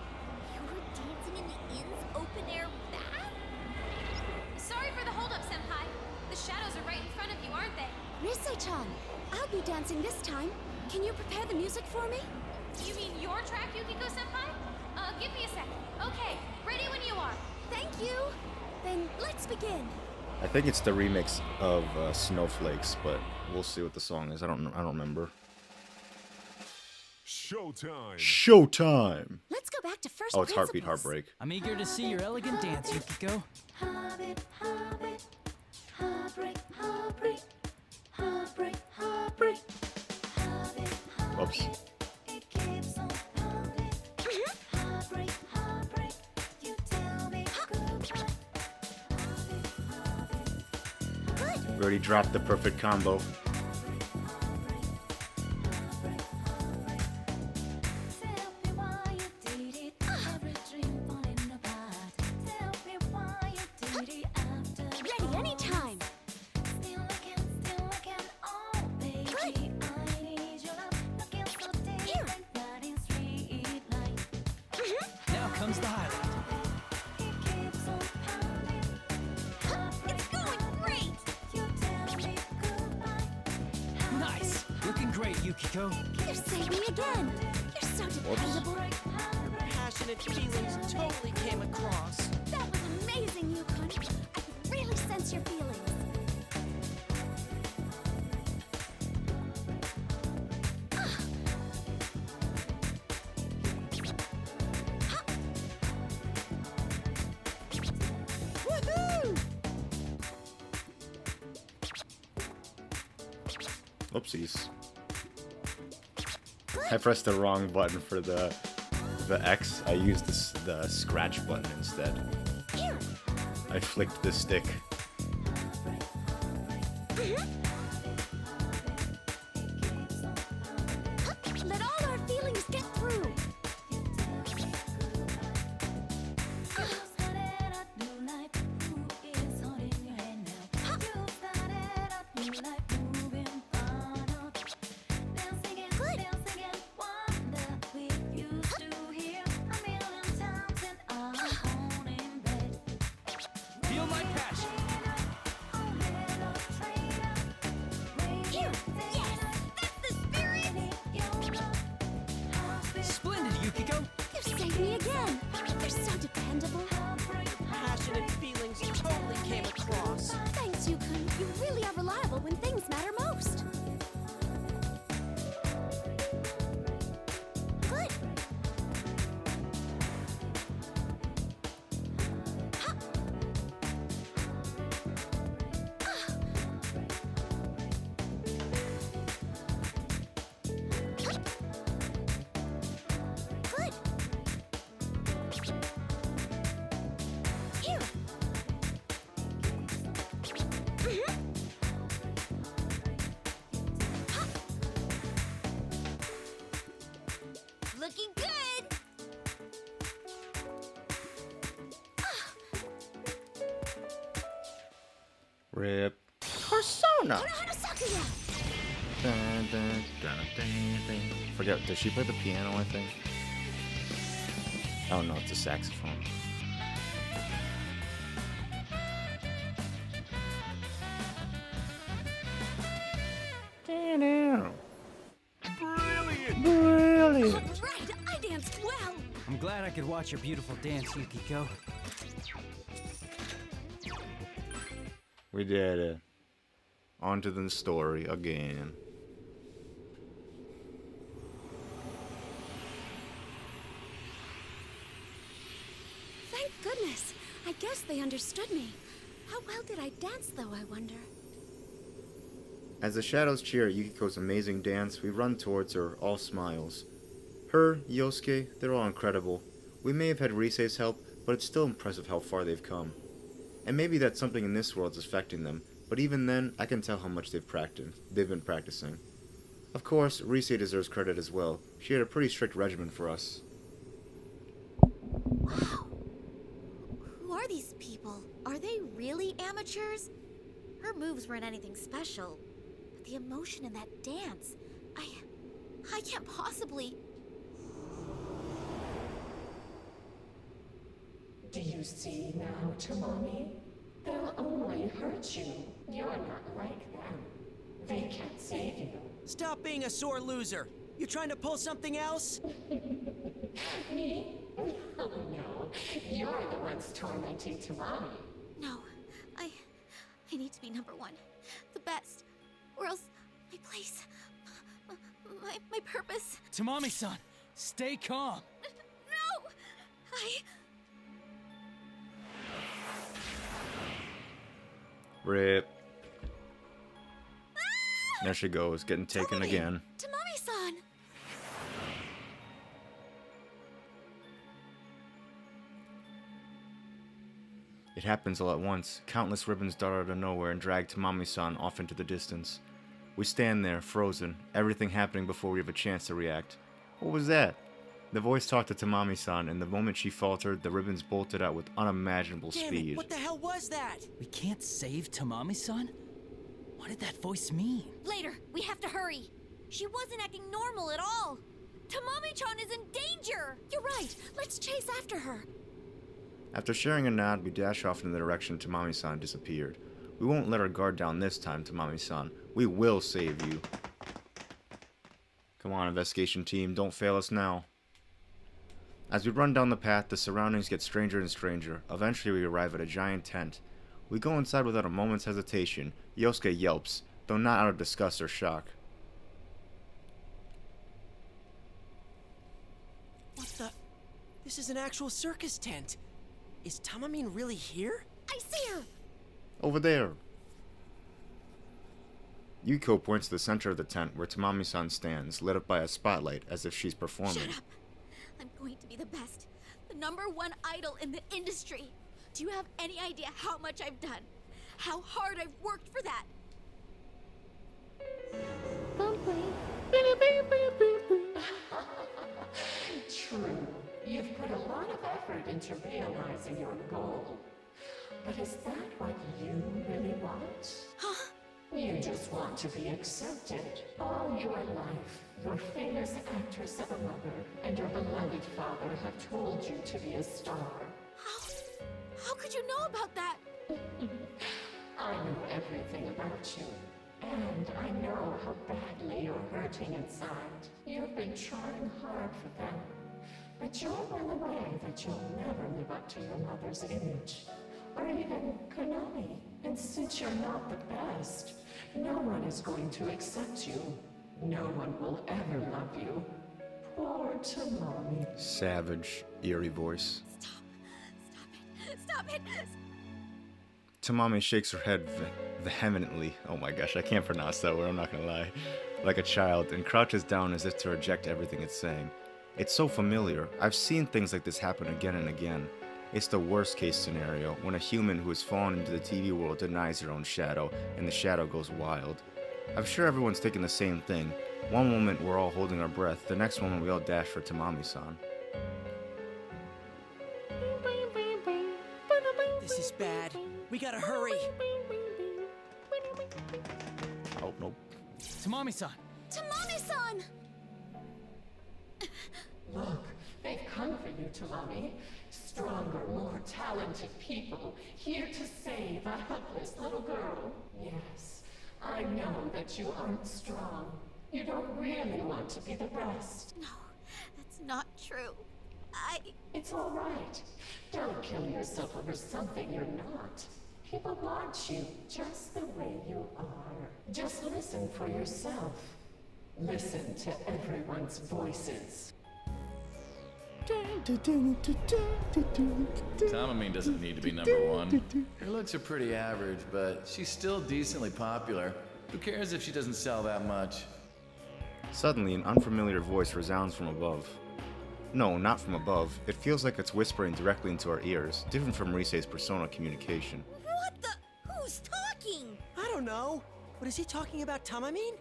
you were dancing in the inn's open-air bath? Sorry for the holdup, Senpai. The shadows are right in front of you, aren't they? Risei-chan, I'll be dancing this time. Can you prepare the music for me? You mean your track, Yukiko Senpai? Give me a sec. Okay, ready when you are. Thank you. Then let's begin. I think it's the remix of Snowflakes, but we'll see what the song is. I don't remember. Showtime. Showtime. Let's go back to first Oh, it's Heartbeat principles. Heartbreak. I'm eager to see your elegant dance, Yukiko. Heartbeat, heartbeat, heartbreak, heartbreak, heartbreak, heartbreak, heartbeat, heartbeat. Oops. It keeps on pounding. Heartbreak, heartbreak, you tell me goodbye. Heartbeat, heartbeat, We already dropped the perfect combo. tell me why you did it. Every dream falling apart. Tell me why you did it after. Ready anytime. Still I can, oh baby. I need your love. Looking so different, not in street light. Now comes the highlight. It keeps on pounding. It's going great! You tell me goodbye. Nice. Looking great, Yukiko. You saved me again. You're so dependable. Passionate feelings totally came across. That was amazing, Yukon. I could really sense your feelings. Woohoo! Oopsies. I pressed the wrong button for the X. I used the scratch button instead. Here. I flicked the stick. Let all our feelings get through. feel my passion. Here! Yes! That's the spirit! Splendid, Yukiko. You saved me again. You're so dependable. Passionate feelings totally came across. Thanks, Yukon. You really are reliable when things matter most. Good. Ha! Good. Here. Looking good! Rip. Persona! Hanasakuya! Dun, dun, dun, dun, dun. Forget, does she play the piano, I think? Oh no, it's a saxophone. Brilliant! Right, I danced well. I'm glad I could watch your beautiful dance, Yukiko. We did it. On to the story again. Thank goodness. I guess they understood me. How well did I dance, though, I wonder? As the shadows cheer at Yukiko's amazing dance, we run towards her, all smiles. Her, Yosuke, they're all incredible. We may have had Risei's help, but it's still impressive how far they've come. And maybe that something in this world is affecting them, but even then, I can tell how much they've been practicing. Of course, Risei deserves credit as well. She had a pretty strict regimen for us. Wow. Who are these people? Are they really amateurs? Her moves weren't anything special, but the emotion in that dance, I can't possibly. Do you see now, Tamami? They'll only hurt you. You're not like them. They can't save you. Stop being a sore loser. You trying to pull something else? Me? Oh no, you're the ones tormenting Tamami. No, I need to be number one, the best, or else my place, my purpose. Tamami-san, stay calm. No, Rip. There she goes, getting taken Tamami! again. Tamami-san. It happens all at once. Countless ribbons dart out of nowhere and drag Tamami-san off into the distance. We stand there, frozen, everything happening before we have a chance to react. What was that? The voice talked to Tamami-san, and the moment she faltered, the ribbons bolted out with unimaginable Damn speed. it, what the hell was that? We can't save Tamami-san? What did that voice mean? Later, we have to hurry. She wasn't acting normal at all. Tamami-chan is in danger! You're right. Let's chase after her. After sharing a nod, we dash off in the direction Tamami-san disappeared. We won't let our guard down this time, Tamami-san. We will save you. Come on, investigation team, don't fail us now. As we run down the path, the surroundings get stranger and stranger. Eventually, we arrive at a giant tent. We go inside without a moment's hesitation. Yosuke yelps, though not out of disgust or shock. What the? This is an actual circus tent. Is Tamamine really here? I see her. Over there. Yuko points to the center of the tent where Tamami-san stands, lit up by a spotlight as if she's performing. Shut up. I'm going to be the best. The #1 idol in the industry. Do you have any idea how much I've done? How hard I've worked for that? True. You've put a lot of effort into realizing your goal. But is that what you really want? Huh? You just want to be accepted. All your life, your famous actress of a mother and your beloved father have told you to be a star. How could you know about that? I know everything about you. And I know how badly you're hurting inside. You've been trying hard for them. But you're well aware that you'll never live up to your mother's image. Or even Konami. And since you're not the best, no one is going to accept you. No one will ever love you. Poor Tamami. Savage, eerie voice. Stop it! Tamami shakes her head vehemently. Oh my gosh, I can't pronounce that word, I'm not gonna lie. Like a child, and crouches down as if to reject everything it's saying. It's so familiar. I've seen things like this happen again and again. It's the worst case scenario, when a human who has fallen into the TV world denies their own shadow, and the shadow goes wild. I'm sure everyone's thinking the same thing. One moment we're all holding our breath, the next moment we all dash for Tamami-san. This is bad. We gotta hurry. Oh, nope. Tamami-san! Tamami-san! Look, they've come for you, Tamami. Stronger, more talented people, here to save a helpless little girl. Yes, I know that you aren't strong. You don't really want to be the best. No, that's not true. It's all right. Don't kill yourself over something you're not. People want you just the way you are. Just listen for yourself. Listen to everyone's voices. Tamami doesn't need to be number one. Her looks are pretty average, but she's still decently popular. Who cares if she doesn't sell that much? Suddenly, an unfamiliar voice resounds from above. No, not from above. It feels like it's whispering directly into our ears, different from Risei's persona communication. What the? Who's talking? I don't know. But is he talking about Tamamine?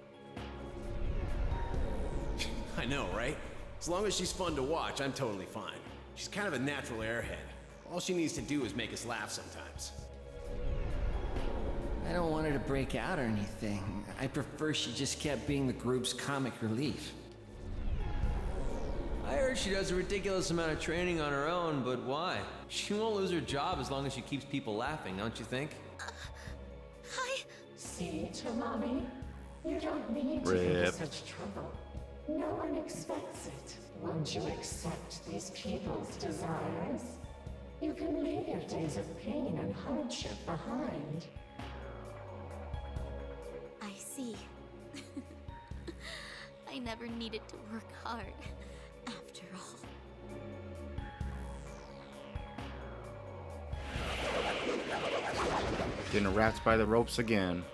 I know, right? As long as she's fun to watch, I'm totally fine. She's kind of a natural airhead. All she needs to do is make us laugh sometimes. I don't want her to break out or anything. I prefer she just kept being the group's comic relief. I heard she does a ridiculous amount of training on her own, but why? She won't lose her job as long as she keeps people laughing, don't you think? See, Tamami? You don't need to go to such trouble. No one expects it. Once you accept these people's desires, you can leave your days of pain and hardship behind. I see. I never needed to work hard, after all. Getting wrapped by the ropes again.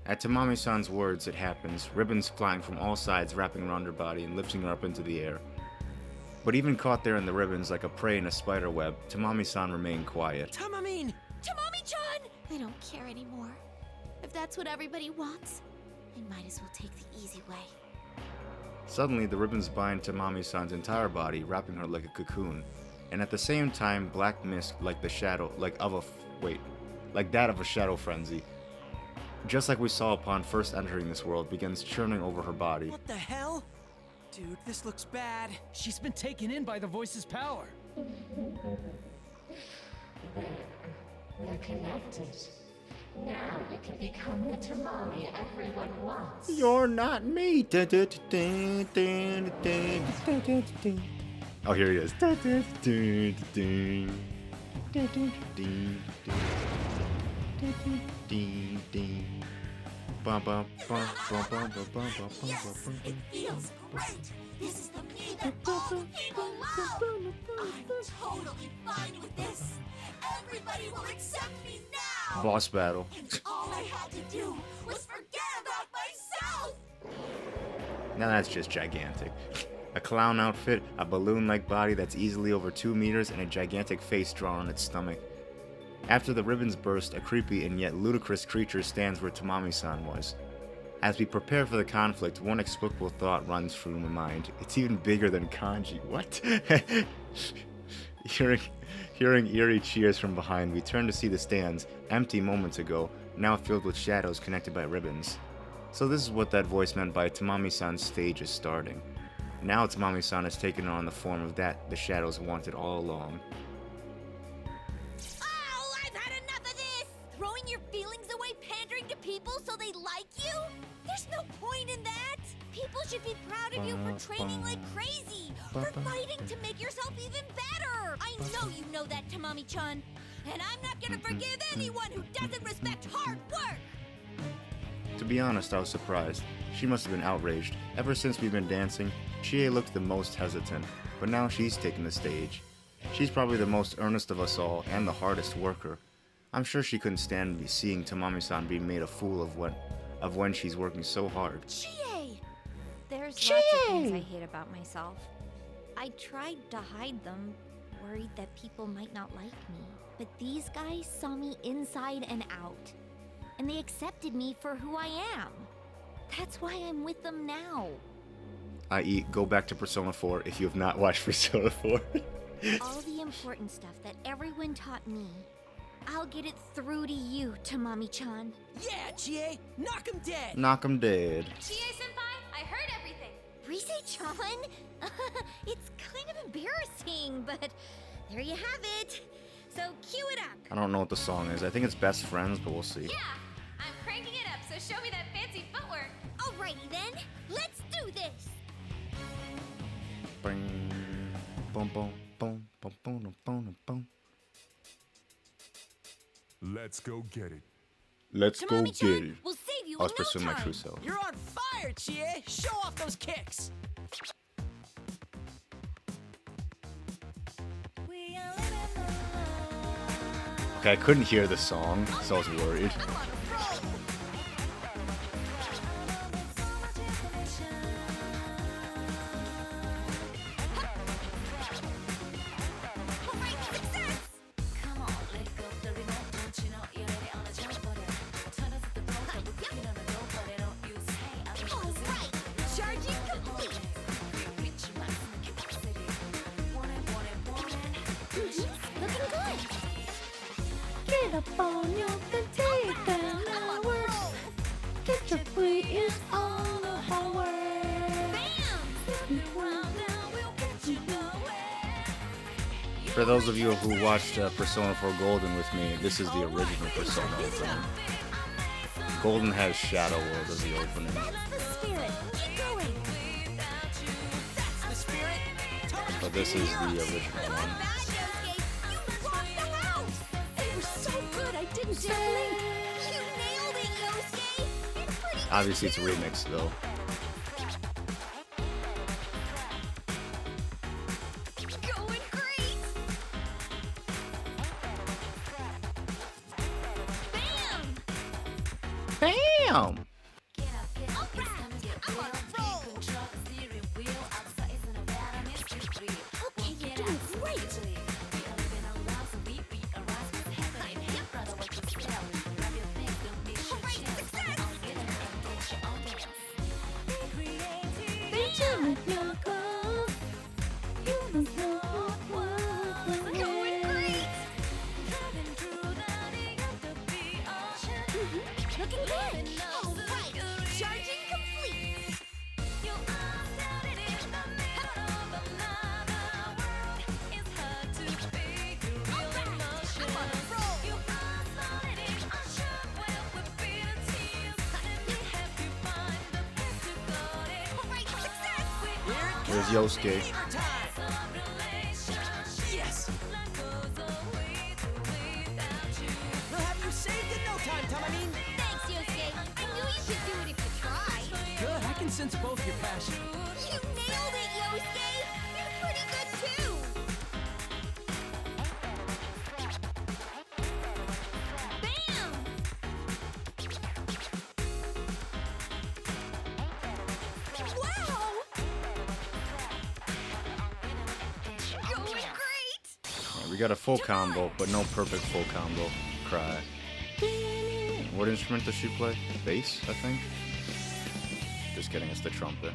At Tamami-san's words, it happens, ribbons flying from all sides wrapping around her body and lifting her up into the air. But even caught there in the ribbons like a prey in a spider web, Tamami-san remained quiet. Tamamine! Tamami-chan! I don't care anymore. If that's what everybody wants, I might as well take the easy way. Suddenly, the ribbons bind Tamami-san's entire body, wrapping her like a cocoon. And at the same time, black mist like the shadow, like that of a shadow frenzy. Just like we saw upon first entering this world, begins churning over her body. What the hell? Dude, this looks bad. She's been taken in by the voice's power. They're connected. Now you can become the Tamami everyone wants. You're not me. Oh, here he is. Yes, it feels great. This is the me that all the people love. I'm totally fine with this. Everybody will accept me now. Boss battle. And all I had to do was forget about myself. Now that's just gigantic. A clown outfit, a balloon-like body that's easily over 2 meters, and a gigantic face drawn on its stomach. After the ribbons burst, a creepy and yet ludicrous creature stands where Tamami-san was. As we prepare for the conflict, one inexplicable thought runs through my mind. It's even bigger than kanji. What? Hearing eerie cheers from behind, we turn to see the stands, empty moments ago, now filled with shadows connected by ribbons. So this is what that voice meant by Tamami-san's stage is starting. Now Tamami-san has taken on the form of that the shadows wanted all along. There's no point in that! People should be proud of you for training like crazy! For fighting to make yourself even better! I know you know that, Tamami-chan! And I'm not gonna forgive anyone who doesn't respect hard work! To be honest, I was surprised. She must have been outraged. Ever since we've been dancing, Chie looked the most hesitant, but now she's taking the stage. She's probably the most earnest of us all and the hardest worker. I'm sure she couldn't stand seeing Tamami-san being made a fool of when she's working so hard. Chie! There's lots of things I hate about myself. I tried to hide them, worried that people might not like me. But these guys saw me inside and out. And they accepted me for who I am. That's why I'm with them now. I.e., go back to Persona 4 if you have not watched Persona 4. All the important stuff that everyone taught me, I'll get it through to you, Tamami-chan. Yeah, Chie! Knock him dead! Knock 'em dead. Chie-senpai, I heard everything. Rise-chan? It's kind of embarrassing, but there you have it. So cue it up. I don't know what the song is. I think it's Best Friends, but we'll see. Yeah, I'm cranking it up, so show me that fancy footwork. Alrighty then, let's do this. Bing, boom, boom, boom, boom, boom, boom, boom. Let's go get it. Let's go get it. We'll save you I was in no pursuing my time. true self. You're on fire, Chie! Show off those kicks! Okay, I couldn't hear the song, so I was worried. For those of you who watched Persona 4 Golden with me, this is the original Persona opening. Golden has Shadow World as the opening. But this is the original one. Obviously it's a remix though. Bam! Looking good! Alright! Charging complete! There's Yosuke. Yes! We'll have you saved in no time, Tamami! Thanks, Yosuke! I knew you could do it if you tried! Good, I can sense both your passion. You nailed it, Yosuke! You're pretty good too! Bam! Wow! Going great! We got a full combo, but no perfect full combo. Cry. What instrument does she play? Bass, I think? Just kidding, it's the trumpet.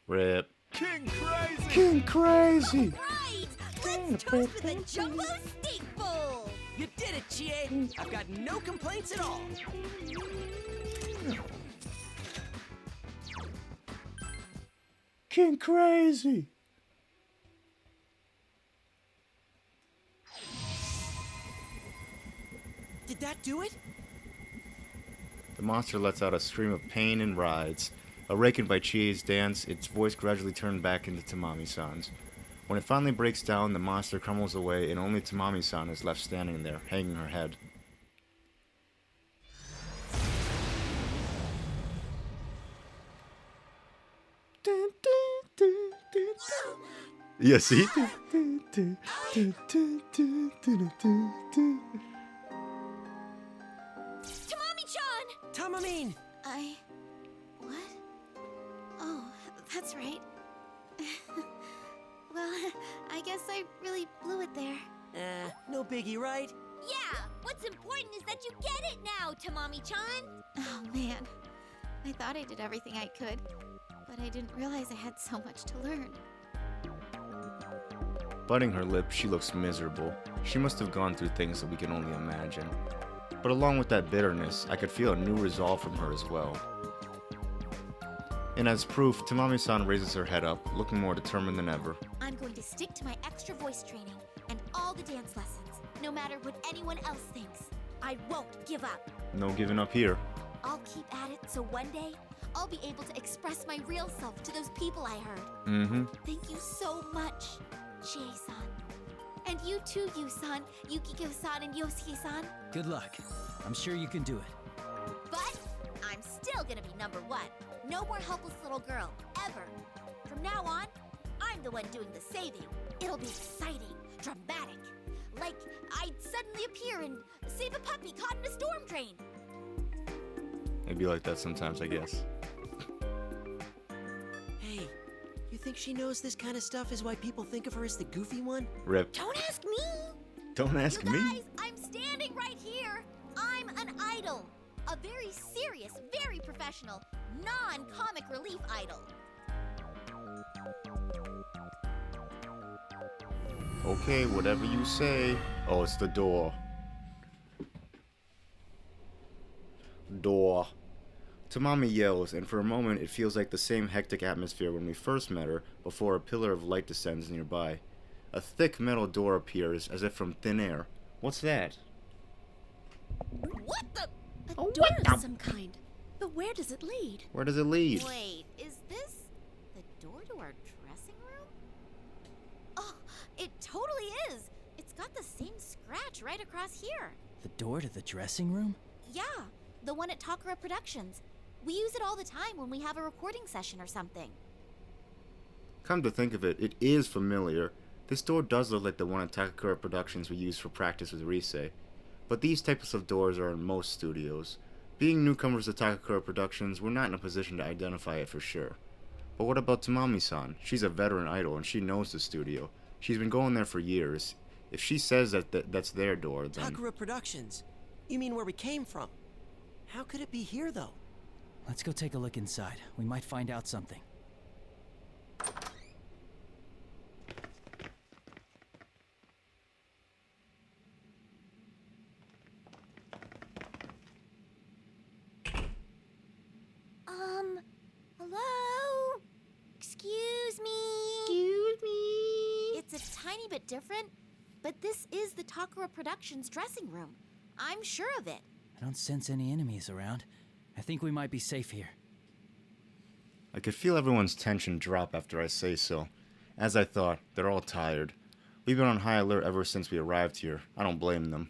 Rip. King Crazy! King Crazy! Right! Let's toast with a jumbo steak bowl! You did it, Chie! I've got no complaints at all! King Crazy! Did that do it? The monster lets out a scream of pain and writhes. Awakened by Chie's dance, its voice gradually turned back into Tamami-san's. When it finally breaks down, the monster crumbles away and only Tamami-san is left standing there, hanging her head. Yeah, see? Tamami-chan! Tamamine! What? Oh, that's right. Well, I guess I really blew it there. No biggie, right? Yeah! What's important is that you get it now, Tamami-chan! Oh, man. I thought I did everything I could, but I didn't realize I had so much to learn. Biting her lip, she looks miserable. She must have gone through things that we can only imagine. But along with that bitterness, I could feel a new resolve from her as well. And as proof, Tamami-san raises her head up, looking more determined than ever. I'm going to stick to my extra voice training and all the dance lessons, no matter what anyone else thinks. I won't give up. No giving up here. I'll keep at it so one day, I'll be able to express my real self to those people I heard. Mm-hmm. Thank you so much, Chie-san. And you too, Yu-san, Yukiko-san, and Yosuke-san. Good luck. I'm sure you can do it. But I'm still gonna be number one. No more helpless little girl, ever. From now on, I'm the one doing the saving. It'll be exciting, dramatic. Like I'd suddenly appear and save a puppy caught in a storm drain. It'd be like that sometimes, I guess. Hey, you think she knows this kind of stuff is why people think of her as the goofy one? Rip. Don't ask me! Don't ask You me. guys, I'm standing right here. I'm an idol. A very serious, very professional, non-comic relief idol. Okay, whatever you say. Oh, it's the door. Door. Tamami yells, and for a moment it feels like the same hectic atmosphere when we first met her, before a pillar of light descends nearby. A thick metal door appears, as if from thin air. What's that? What the? A door of some kind. But where does it lead? Where does it lead? Wait, is this the door to our dressing room? Oh, it totally is. It's got the same scratch right across here. The door to the dressing room? Yeah, the one at Takara Productions. We use it all the time when we have a recording session or something. Come to think of it, it is familiar. This door does look like the one at Takakura Productions we used for practice with Rise. But these types of doors are in most studios. Being newcomers to Takakura Productions, we're not in a position to identify it for sure. But what about Tamami-san? She's a veteran idol and she knows the studio. She's been going there for years. If she says that's their door, then... Takara Productions? You mean where we came from? How could it be here, though? Let's go take a look inside. We might find out something. Hello? Excuse me? It's a tiny bit different, but this is the Takara Productions dressing room. I'm sure of it. I don't sense any enemies around. I think we might be safe here. I could feel everyone's tension drop after I say so. As I thought, they're all tired. We've been on high alert ever since we arrived here. I don't blame them.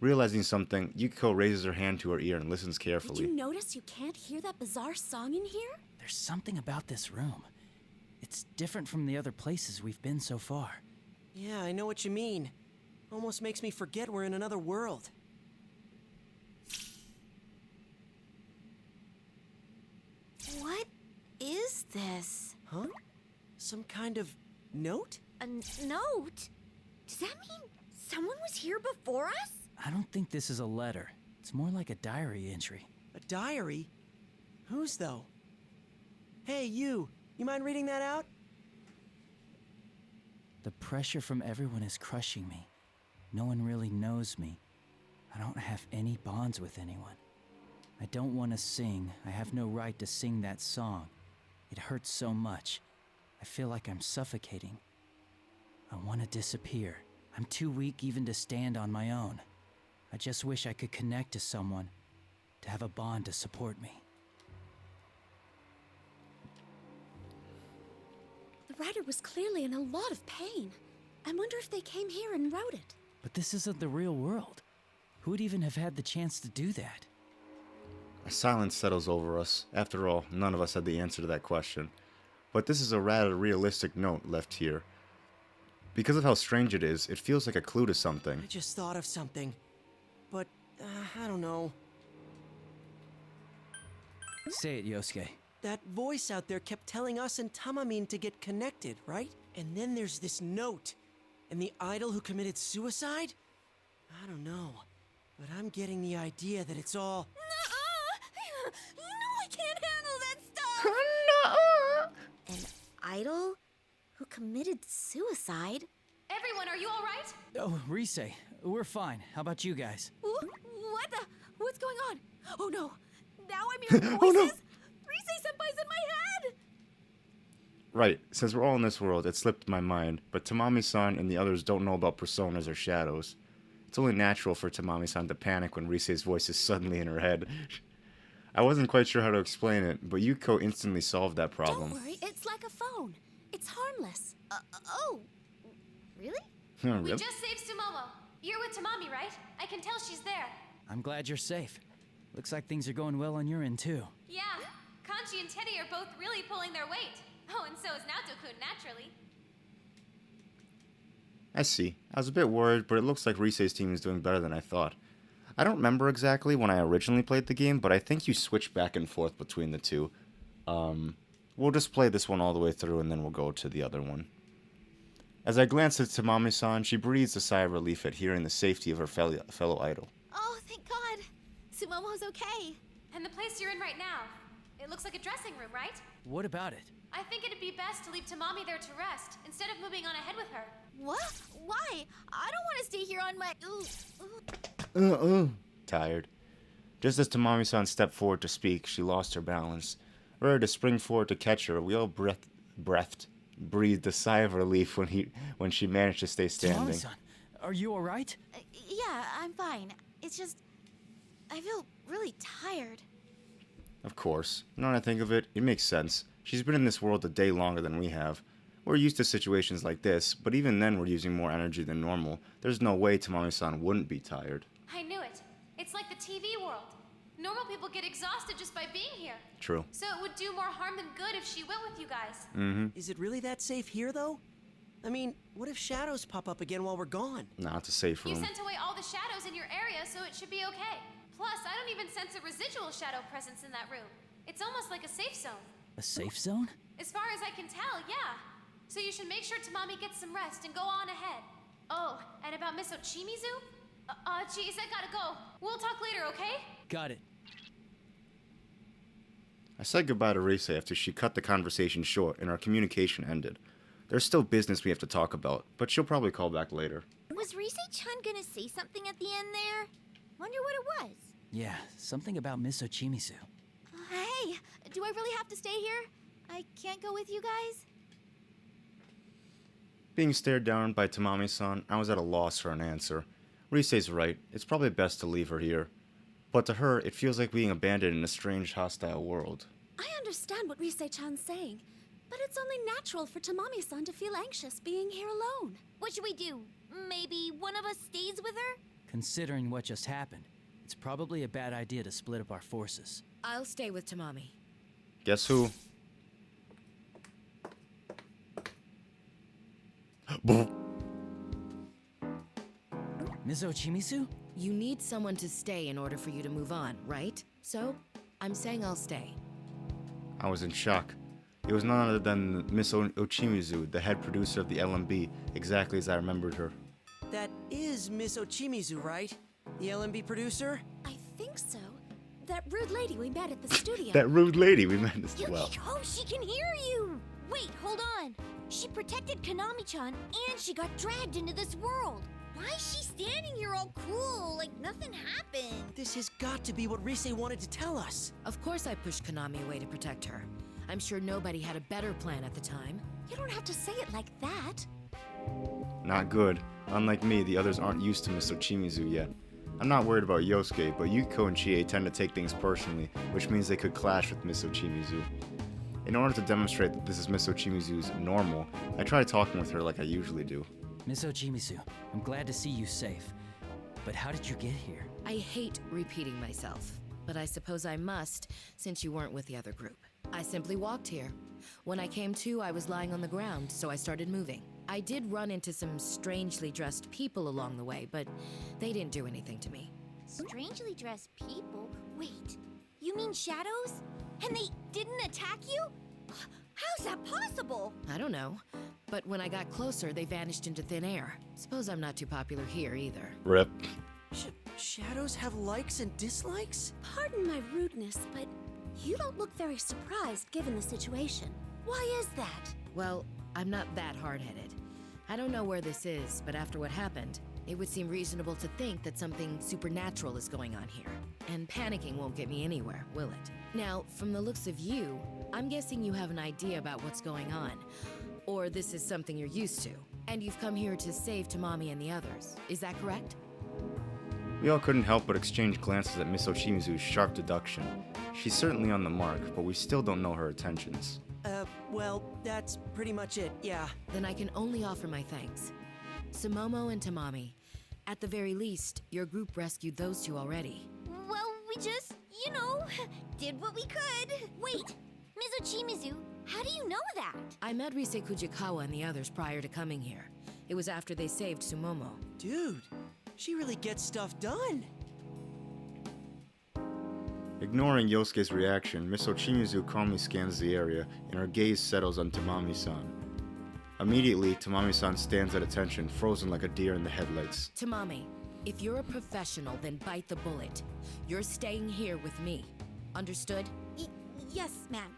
Realizing something, Yukiko raises her hand to her ear and listens carefully. Did you notice you can't hear that bizarre song in here? There's something about this room. It's different from the other places we've been so far. Yeah, I know what you mean. Almost makes me forget we're in another world. What is this? Huh? Some kind of note? A note? Does that mean someone was here before us? I don't think this is a letter. It's more like a diary entry. A diary? Whose, though? Hey, you mind reading that out? The pressure from everyone is crushing me. No one really knows me. I don't have any bonds with anyone. I don't want to sing. I have no right to sing that song. It hurts so much. I feel like I'm suffocating. I want to disappear. I'm too weak even to stand on my own. I just wish I could connect to someone, to have a bond to support me. The writer was clearly in a lot of pain. I wonder if they came here and wrote it. But this isn't the real world. Who would even have had the chance to do that? A silence settles over us. After all, none of us had the answer to that question. But this is a rather realistic note left here. Because of how strange it is, it feels like a clue to something. I just thought of something. But, I don't know. Say it, Yosuke. That voice out there kept telling us and Tamamine to get connected, right? And then there's this note. And the idol who committed suicide? I don't know. But I'm getting the idea that it's all... Nuh-uh! You know I can't handle that stuff! An idol who committed suicide? Everyone, are you all right? Oh, Rise, we're fine. How about you guys? What the? What's going on? Oh no! Now I'm hearing voices! Oh, no. Rise-senpai's in my head! Right, since we're all in this world, it slipped my mind, but Tamami-san and the others don't know about personas or shadows. It's only natural for Tamami-san to panic when Rise's voice is suddenly in her head. I wasn't quite sure how to explain it, but Yuko instantly solved that problem. Don't worry, it's like a phone. It's harmless. Oh. Really? Really? We just saved Sumomo. You're with Tamami, right? I can tell she's there. I'm glad you're safe. Looks like things are going well on your end, too. Yeah, Kanji and Teddy are both really pulling their weight. Oh, and so is Naoto-kun, naturally. I see. I was a bit worried, but it looks like Rise's team is doing better than I thought. I don't remember exactly when I originally played the game, but I think you switch back and forth between the two. We'll just play this one all the way through, and then we'll go to the other one. As I glance at Tamami-san, she breathes a sigh of relief at hearing the safety of her fellow idol. Oh, thank God. Sumomo's okay. And the place you're in right now, it looks like a dressing room, right? What about it? I think it'd be best to leave Tamami there to rest, instead of moving on ahead with her. What? Why? I don't want to stay here on my... Tired. Just as Tamami-san stepped forward to speak, she lost her balance. Ready to spring forward to catch her, we all breathed a sigh of relief when she managed to stay standing. Tamami-san, are you alright? Yeah, I'm fine. It's just... I feel really tired. Of course. Now that I think of it, it makes sense. She's been in this world a day longer than we have. We're used to situations like this, but even then we're using more energy than normal. There's no way Tamami-san wouldn't be tired. I knew it. It's like the TV world. Normal people get exhausted just by being here. True. So it would do more harm than good if she went with you guys. Mm-hmm. Is it really that safe here, though? I mean, what if shadows pop up again while we're gone? Nah, it's a safe room. You sent away all the shadows in your area, so it should be okay. Plus, I don't even sense a residual shadow presence in that room. It's almost like a safe zone. A safe zone? As far as I can tell, yeah. So you should make sure Tamami gets some rest and go on ahead. Oh, and about Miss Ochimizu? Geez, I gotta go. We'll talk later, okay? Got it. I said goodbye to Rise after she cut the conversation short and our communication ended. There's still business we have to talk about, but she'll probably call back later. Was Rise-chan gonna say something at the end there? Wonder what it was. Yeah, something about Miss Ochimizu. Hey, do I really have to stay here? I can't go with you guys? Being stared down by Tamami-san, I was at a loss for an answer. Rise's right, it's probably best to leave her here. But to her, it feels like being abandoned in a strange, hostile world. I understand what Rise-chan's saying, but it's only natural for Tamami-san to feel anxious being here alone. What should we do? Maybe one of us stays with her? Considering what just happened, it's probably a bad idea to split up our forces. I'll stay with Tamami. Guess who? Ms. Ochimizu? You need someone to stay in order for you to move on, right? So, I'm saying I'll stay. I was in shock. It was none other than Miss Ochimizu, the head producer of the LMB, exactly as I remembered her. That is Miss Ochimizu, right? The LMB producer? I think so. That rude lady we met at the studio. That rude lady we met as well. Oh, she can hear you! Wait, hold on. She protected Konami-chan, and she got dragged into this world. Why is she standing here all cool, like nothing happened? This has got to be what Rise wanted to tell us. Of course I pushed Konami away to protect her. I'm sure nobody had a better plan at the time. You don't have to say it like that. Not good. Unlike me, the others aren't used to Miss Ochimizu yet. I'm not worried about Yosuke, but Yuko and Chie tend to take things personally, which means they could clash with Miss Ochimizu. In order to demonstrate that this is Miss Ochimizu's normal, I try talking with her like I usually do. Miss Ochimizu, I'm glad to see you safe. But how did you get here? I hate repeating myself, but I suppose I must since you weren't with the other group. I simply walked here. When I came to, I was lying on the ground, so I started moving. I did run into some strangely dressed people along the way, but they didn't do anything to me. Strangely dressed people? Wait, you mean shadows? And they didn't attack you? How's that possible? I don't know, but when I got closer, they vanished into thin air. Suppose I'm not too popular here either. Rip. Shadows have likes and dislikes? Pardon my rudeness, but you don't look very surprised given the situation. Why is that? Well, I'm not that hard-headed. I don't know where this is, but after what happened, it would seem reasonable to think that something supernatural is going on here. And panicking won't get me anywhere, will it? Now, from the looks of you, I'm guessing you have an idea about what's going on. Or this is something you're used to. And you've come here to save Tamami and the others. Is that correct? We all couldn't help but exchange glances at Miss Ochimizu's sharp deduction. She's certainly on the mark, but we still don't know her intentions. Well, that's pretty much it, yeah. Then I can only offer my thanks. Sumomo and Tamami, at the very least, your group rescued those two already. Well, we just, did what we could. Wait, Ms. Ochimizu, how do you know that? I met Rise Kujikawa and the others prior to coming here. It was after they saved Sumomo. Dude, she really gets stuff done. Ignoring Yosuke's reaction, Miss Ochimizu calmly scans the area, and her gaze settles on Tamami-san. Immediately, Tamami-san stands at attention, frozen like a deer in the headlights. Tamami, if you're a professional, then bite the bullet. You're staying here with me. Understood? Yes, ma'am.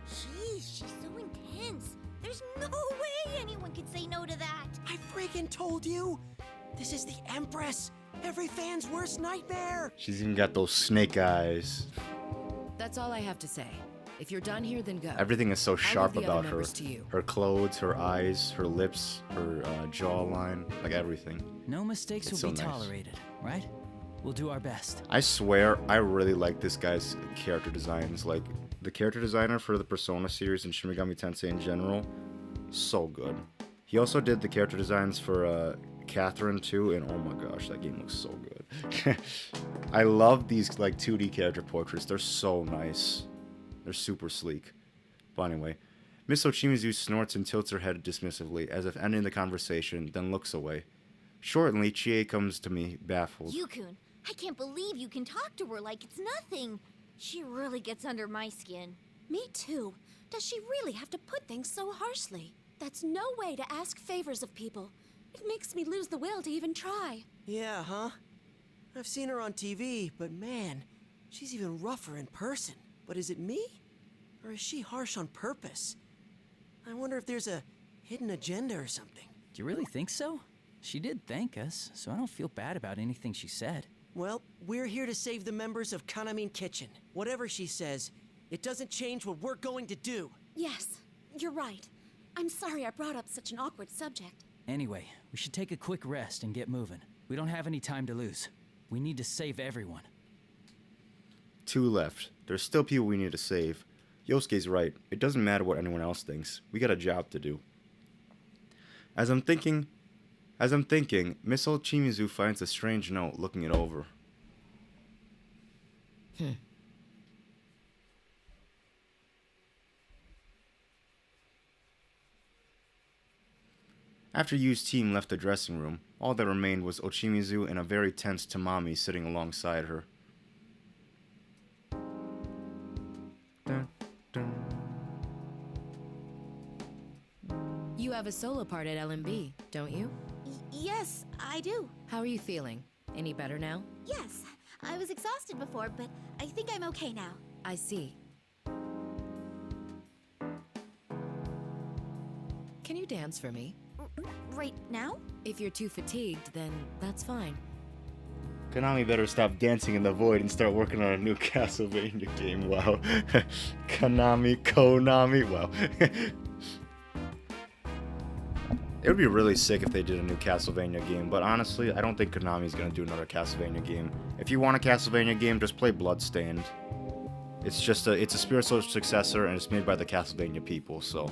Jeez, she's so intense. There's no way anyone could say no to that. I friggin' told you! This is the Empress! Every fan's worst nightmare! She's even got those snake eyes. That's all I have to say. If you're done here, then go. Everything is so sharp the other about her. members to you. Her clothes, her eyes, her lips, her jawline, like everything. No mistakes It's will so be nice. tolerated, right? We'll do our best. I swear, I really like this guy's character designs. Like, the character designer for the Persona series and Shin Megami Tensei in general, so good. He also did the character designs for Catherine too, and oh my gosh, that game looks so good. I love these like 2D character portraits. They're so nice. They're super sleek. But anyway, Miss Ochimizu snorts and tilts her head dismissively, as if ending the conversation, then looks away. Shortly, Chie comes to me, baffled. Yukun, I can't believe you can talk to her like it's nothing. She really gets under my skin. Me too. Does she really have to put things so harshly? That's no way to ask favors of people. It makes me lose the will to even try. Yeah, huh? I've seen her on TV, but man, she's even rougher in person. But is it me? Or is she harsh on purpose? I wonder if there's a hidden agenda or something. Do you really think so? She did thank us, so I don't feel bad about anything she said. Well, we're here to save the members of Kanamin Kitchen. Whatever she says, it doesn't change what we're going to do. Yes, you're right. I'm sorry I brought up such an awkward subject. Anyway, we should take a quick rest and get moving. We don't have any time to lose. We need to save everyone. 2 left. There's still people we need to save. Yosuke's right. It doesn't matter what anyone else thinks. We got a job to do. As I'm thinking, Miss Ochimizu finds a strange note, looking it over. After Yu's team left the dressing room, all that remained was Ochimizu and a very tense Tamami sitting alongside her. Dun, dun. You have a solo part at LMB, don't you? Yes, I do. How are you feeling? Any better now? Yes, I was exhausted before, but I think I'm okay now. I see. Can you dance for me? Right now? If you're too fatigued, then that's fine. Konami better stop dancing in the void and start working on a new Castlevania game. Wow. Konami, wow. It would be really sick if they did a new Castlevania game, but honestly, I don't think Konami's gonna do another Castlevania game. If you want a Castlevania game, just play Bloodstained. It's a spiritual successor, and it's made by the Castlevania people, so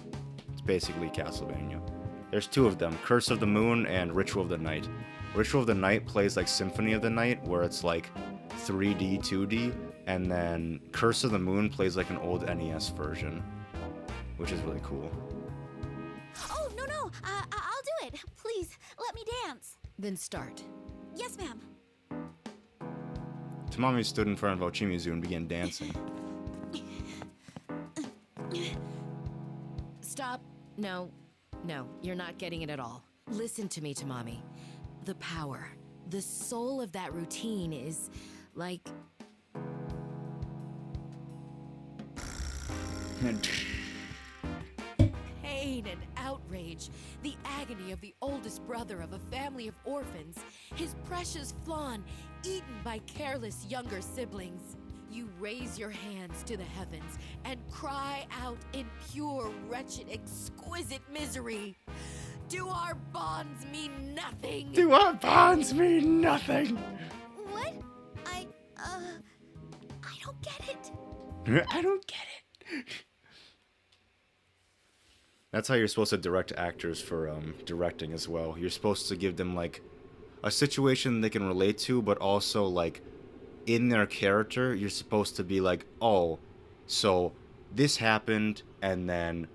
it's basically Castlevania. There's two of them, Curse of the Moon and Ritual of the Night. Ritual of the Night plays like Symphony of the Night, where it's like 3D, 2D, and then Curse of the Moon plays like an old NES version, which is really cool. Oh, no, I'll do it. Please, let me dance. Then start. Yes, ma'am. Tamami stood in front of Ochimizu and began dancing. Stop. No, you're not getting it at all. Listen to me, Tamami. The power, the soul of that routine is like... pain and outrage, the agony of the oldest brother of a family of orphans, his precious Flan eaten by careless younger siblings. You raise your hands to the heavens and cry out in pure, wretched, exquisite misery. Do our bonds mean nothing? Do our bonds mean nothing? What? I don't get it. I don't get it. That's how you're supposed to direct actors for directing as well. You're supposed to give them like a situation they can relate to, but also like in their character, you're supposed to be like, oh, so this happened, and then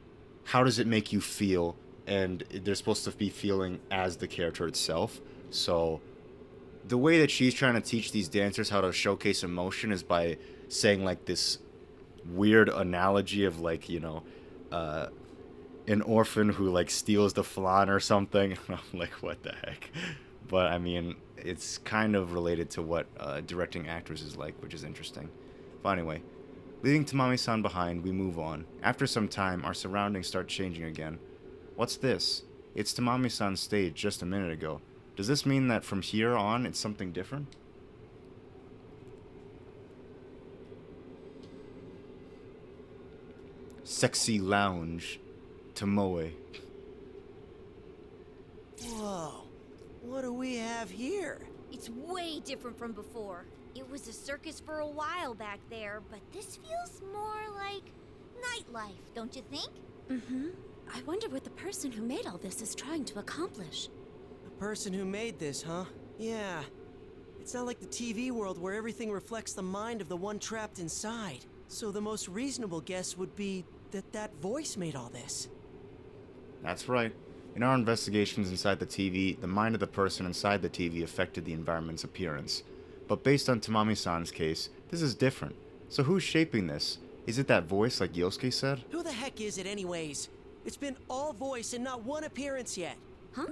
how does it make you feel? And they're supposed to be feeling as the character itself. So the way that she's trying to teach these dancers how to showcase emotion is by saying like this weird analogy of like, you know, an orphan who like steals the flan or something. I'm like, what the heck? But I mean, it's kind of related to what directing actors is like, which is interesting. But anyway, leaving Tamami-san behind, we move on. After some time, our surroundings start changing again. What's this? It's Tamami-san's stage just a minute ago. Does this mean that from here on, it's something different? Sexy lounge. Tomoe. Whoa. What do we have here? It's way different from before. It was a circus for a while back there, but this feels more like nightlife, don't you think? Mm-hmm. I wonder what the person who made all this is trying to accomplish. The person who made this, huh? Yeah. It's not like the TV world where everything reflects the mind of the one trapped inside. So the most reasonable guess would be that that voice made all this. That's right. In our investigations inside the TV, the mind of the person inside the TV affected the environment's appearance. But based on Tamami-san's case, this is different. So who's shaping this? Is it that voice like Yosuke said? Who the heck is it anyways? It's been all voice and not one appearance yet. Huh?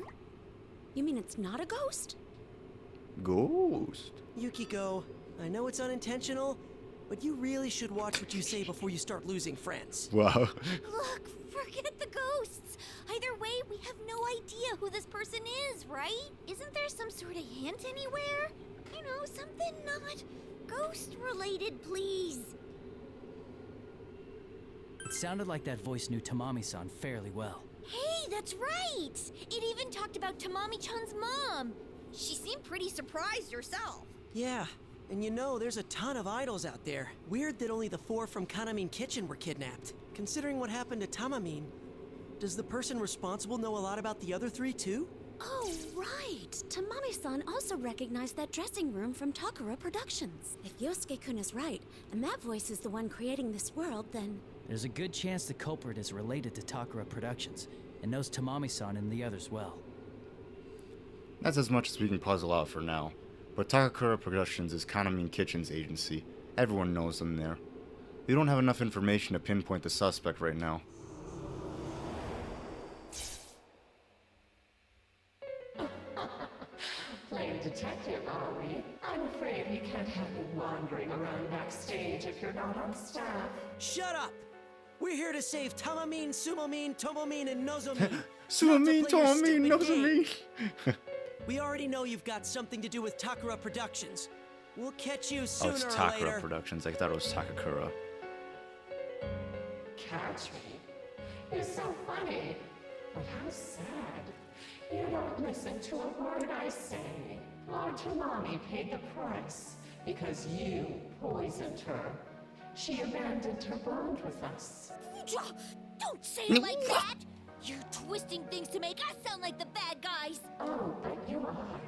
You mean it's not a ghost? Ghost? Yukiko, I know it's unintentional, but you really should watch what you say before you start losing friends. Wow. Look, forget the ghosts. Either way, we have no idea who this person is, right? Isn't there some sort of hint anywhere? You know, something not ghost-related, please. It sounded like that voice knew Tamami-san fairly well. Hey, that's right! It even talked about Tamami-chan's mom. She seemed pretty surprised herself. Yeah, and you know, there's a ton of idols out there. Weird that only the 4 from Kanamine Kitchen were kidnapped. Considering what happened to Tamamine, does the person responsible know a lot about the other 3 too? Oh, right! Tamami-san also recognized that dressing room from Takara Productions. If Yosuke-kun is right, and that voice is the one creating this world, then... There's a good chance the culprit is related to Takara Productions, and knows Tamami-san and the others well. That's as much as we can puzzle out for now. But Takakura Productions is Kanamine Kitchen's agency. Everyone knows them there. We don't have enough information to pinpoint the suspect right now. Playing detective, are we? I'm afraid we can't have you wandering around backstage if you're not on staff. Shut up! We're here to save Tamamine, Sumomine, Tomomine, and Nozomin. Sumomine, Tomomine, Nozomin! We already know you've got something to do with Takara Productions. We'll catch you Oh, sooner it's or Takara later. Productions. I thought it was Takakura. Catch me. You're so funny. But how sad. listen to a word I say. Our Tamami paid the price because you poisoned her. She abandoned her bond with us. Don't say it like that! You're twisting things to make us sound like the bad guys! Oh, but you are.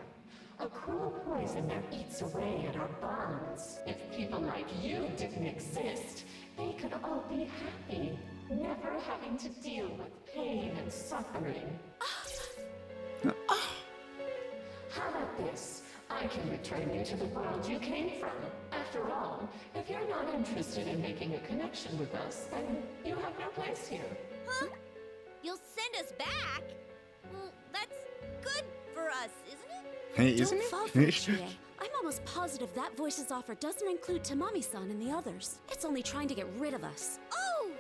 A cruel poison that eats away at our bonds. If people like you didn't exist, they could all be happy, never having to deal with pain and suffering. How about this? I can return you to the world you came from. After all, if you're not interested in making a connection with us, then you have no place here. Huh? You'll send us back? Well, that's good for us, isn't it? Hey, Don't isn't fall for it, it? Chie. I'm almost positive that voice's offer doesn't include Tamami-san and the others. It's only trying to get rid of us. Oh!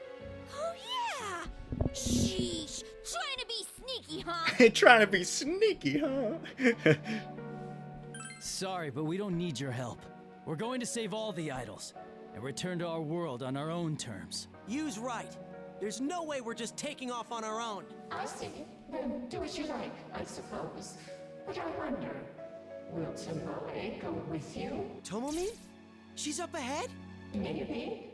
Oh, yeah! Sheesh! Trying to be sneaky, huh? Trying to be sneaky, huh? Sorry, but we don't need your help. We're going to save all the idols and return to our world on our own terms. You's right. There's no way we're just taking off on our own. I see. Then do as you like, I suppose. But I wonder, will Tomoe go with you? Tomomi? She's up ahead? Maybe.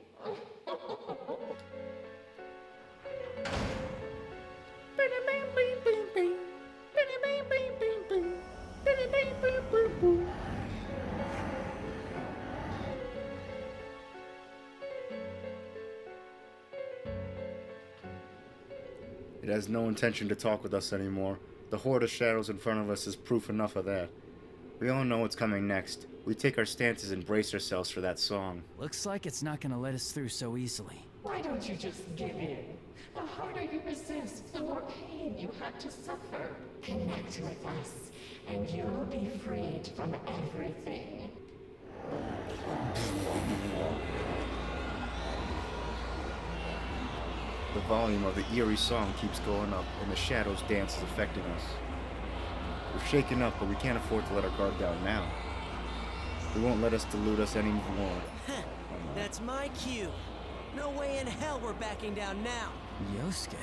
It has no intention to talk with us anymore. The horde of shadows in front of us is proof enough of that. We all know what's coming next. We take our stances and brace ourselves for that song. Looks like it's not gonna let us through so easily. Why don't you just give in? The harder you resist, the more pain you have to suffer. Connect with us, and you'll be freed from everything. The volume of the eerie song keeps going up, and the shadows dance is affecting us. We're shaken up, but we can't afford to let our guard down now. They won't let us delude us anymore. That's my cue. No way in hell we're backing down now. Yosuke.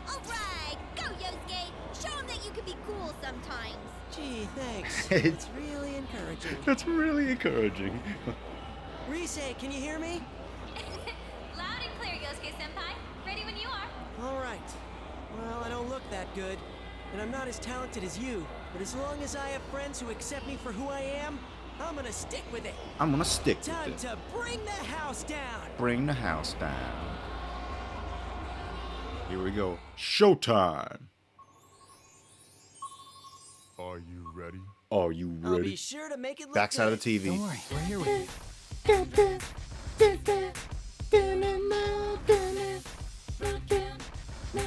Alright! Go, Yosuke! Show him that you can be cool sometimes! Gee, thanks. It's really encouraging. That's really encouraging. Rise, can you hear me? Loud and clear, Yosuke-senpai. Ready when you are. All right. Well, I don't look that good, and I'm not as talented as you, but as long as I have friends who accept me for who I am, I'm gonna stick with it. I'm gonna stick Time with it. to bring the house down. Bring the house down. Here we go. Showtime. Are you ready? Are you I'll be ready? sure to make it look Backside good. of the TV. Don't worry, we're here with you.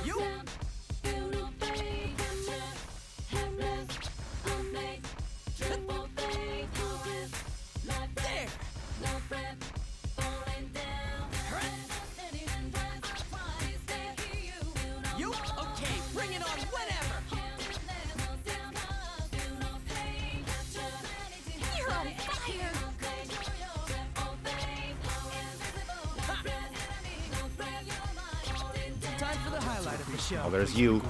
You. There. You? Okay, bring it on whenever. You're on fire! Time for the highlight of the show. Oh, there's you.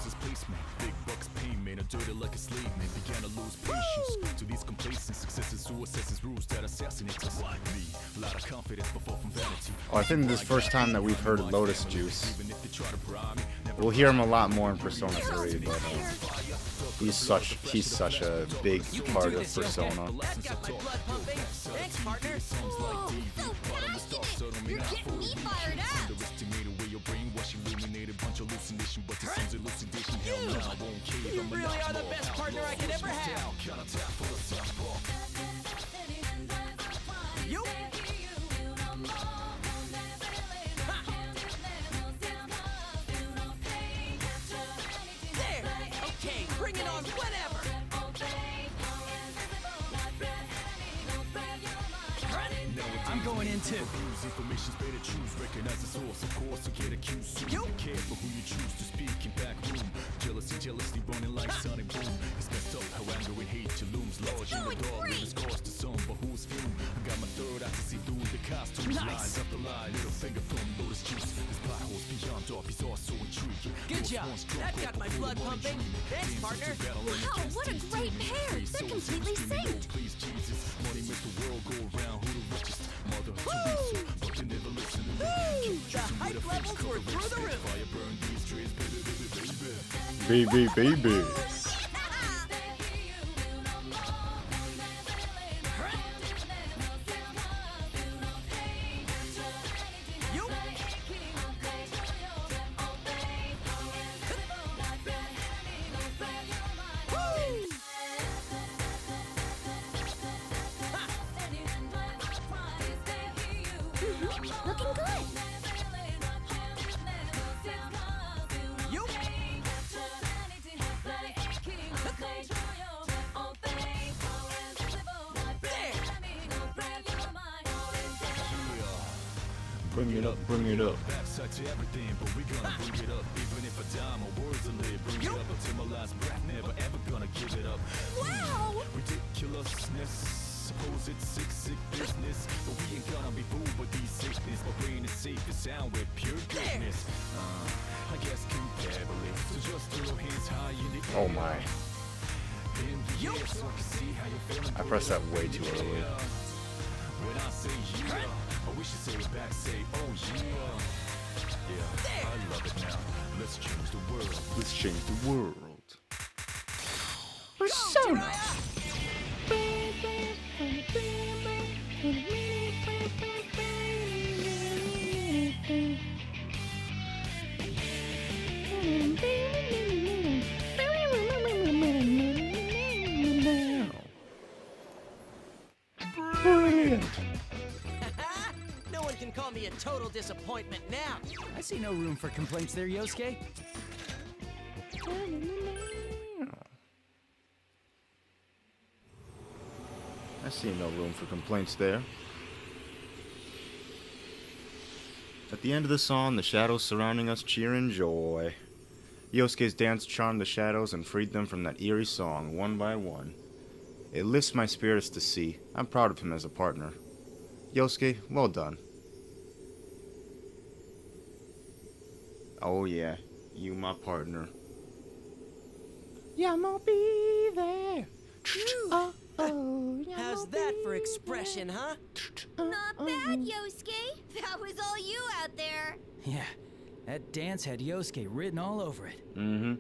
Big bucks pain, man, I dirty like a slave, man. Began to lose patience to these complacent successes who assesses rules that assassinate us like me. A lot of confidence before from vanity. Oh, I think this is the first time that we've heard Lotus Juice. We'll hear him a lot more in Persona 3, but he's such a big part of Persona. That got my blood pumping. Thanks, partner. Whoa, so passionate! You're getting me fired up! You really are the best partner I could ever have. You. There. Okay, bring it on whenever. I'm going in too. Information's better choose, recognize the source, of course, to get accused. So You. care for who you choose to speak in back room. Jealousy running like sonic boom. It's messed up how anger and hate you looms large in the going dark. great. It's cost to some, but who's few? I got my third eye to see through the costumes. Nice. Lies after lie, little finger from Lotus Juice. This plot holes beyond dark, he's also intriguing. Good job. That got my blood pumping. Thanks, partner. Wow, what a completely synced. Please, Jesus, money make the world go around. Who the richest? Mother Teresa, but they never listen to me. The hype levels were through the roof. Fire burn these trees, baby, Baby. Looking good. Bring it up. backside to everything, but we gonna bring it up. Even if I die, my words will live. Bring it up until my last breath. Never ever gonna give it up. Wow! Ridiculousness. Suppose it's sick business, but we ain't gonna be fooled by these sickness. My brain is safe and sound with pure goodness. I guess comparably. So just throw hands high in the air. Oh my. In the air, so I can see how you're feeling. I pressed that way too early. When I say yeah, I wish you say it back, say oh yeah. Yeah, I love it now. Let's change the world. Let's change the world. Persona. Brilliant. No one can call me a total disappointment now. I see no room for complaints there, Yosuke. I see no room for complaints there. At the end of the song, the shadows surrounding us cheer in joy. Yosuke's dance charmed the shadows and freed them from that eerie song, one by one. It lifts my spirits to see. I'm proud of him as a partner. Yosuke, well done. Oh yeah, you my partner. Yeah, I'm gonna be there. How's that for expression, huh? Not bad, Yosuke. That was all you out there. Yeah, that dance had Yosuke written all over it. Mm-hmm.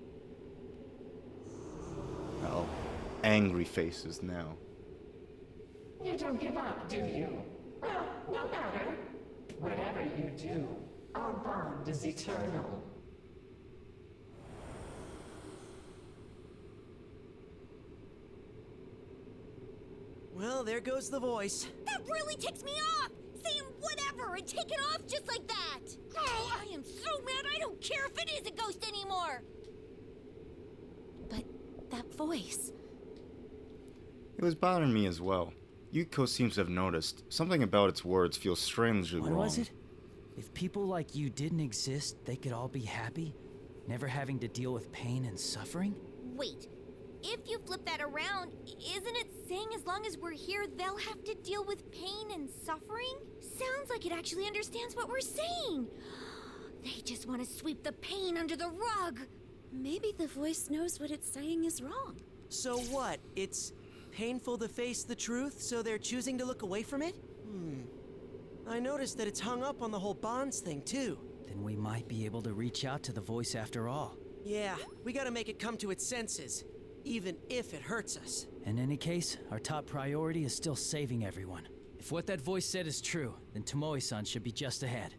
Uh-oh. Angry faces now. You don't give up, do you? Well, no matter. Whatever you do, our bond is eternal. Well, there goes the voice. That really ticks me off! Saying whatever and taking off just like that! Oh, I am so mad I don't care if it is a ghost anymore! But that voice. It was bothering me as well. Yuko seems to have noticed. Something about its words feels strangely What wrong. was it? If people like you didn't exist, they could all be happy? Never having to deal with pain and suffering? Wait, if you flip that around, isn't it saying as long as we're here, they'll have to deal with pain and suffering? Sounds like it actually understands what we're saying. They just want to sweep the pain under the rug. Maybe the voice knows what it's saying is wrong. So what? It's painful to face the truth, so they're choosing to look away from it? I noticed that it's hung up on the whole bonds thing, too. Then we might be able to reach out to the voice after all. Yeah, we gotta make it come to its senses, even if it hurts us. In any case, our top priority is still saving everyone. If what that voice said is true, then Tomoe-san should be just ahead.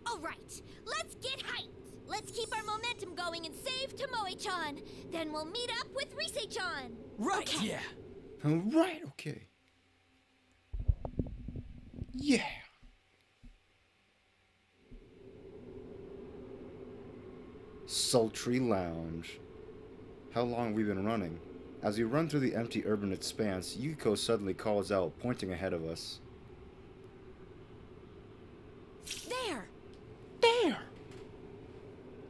All right, let's get hyped. Let's keep our momentum going and save Tomoe-chan. Then we'll meet up with Rise-chan. Right! Okay. Yeah. Alright, okay. Yeah. Sultry lounge. How long have we been running? As we run through the empty urban expanse, Yuko suddenly calls out, pointing ahead of us. There! There!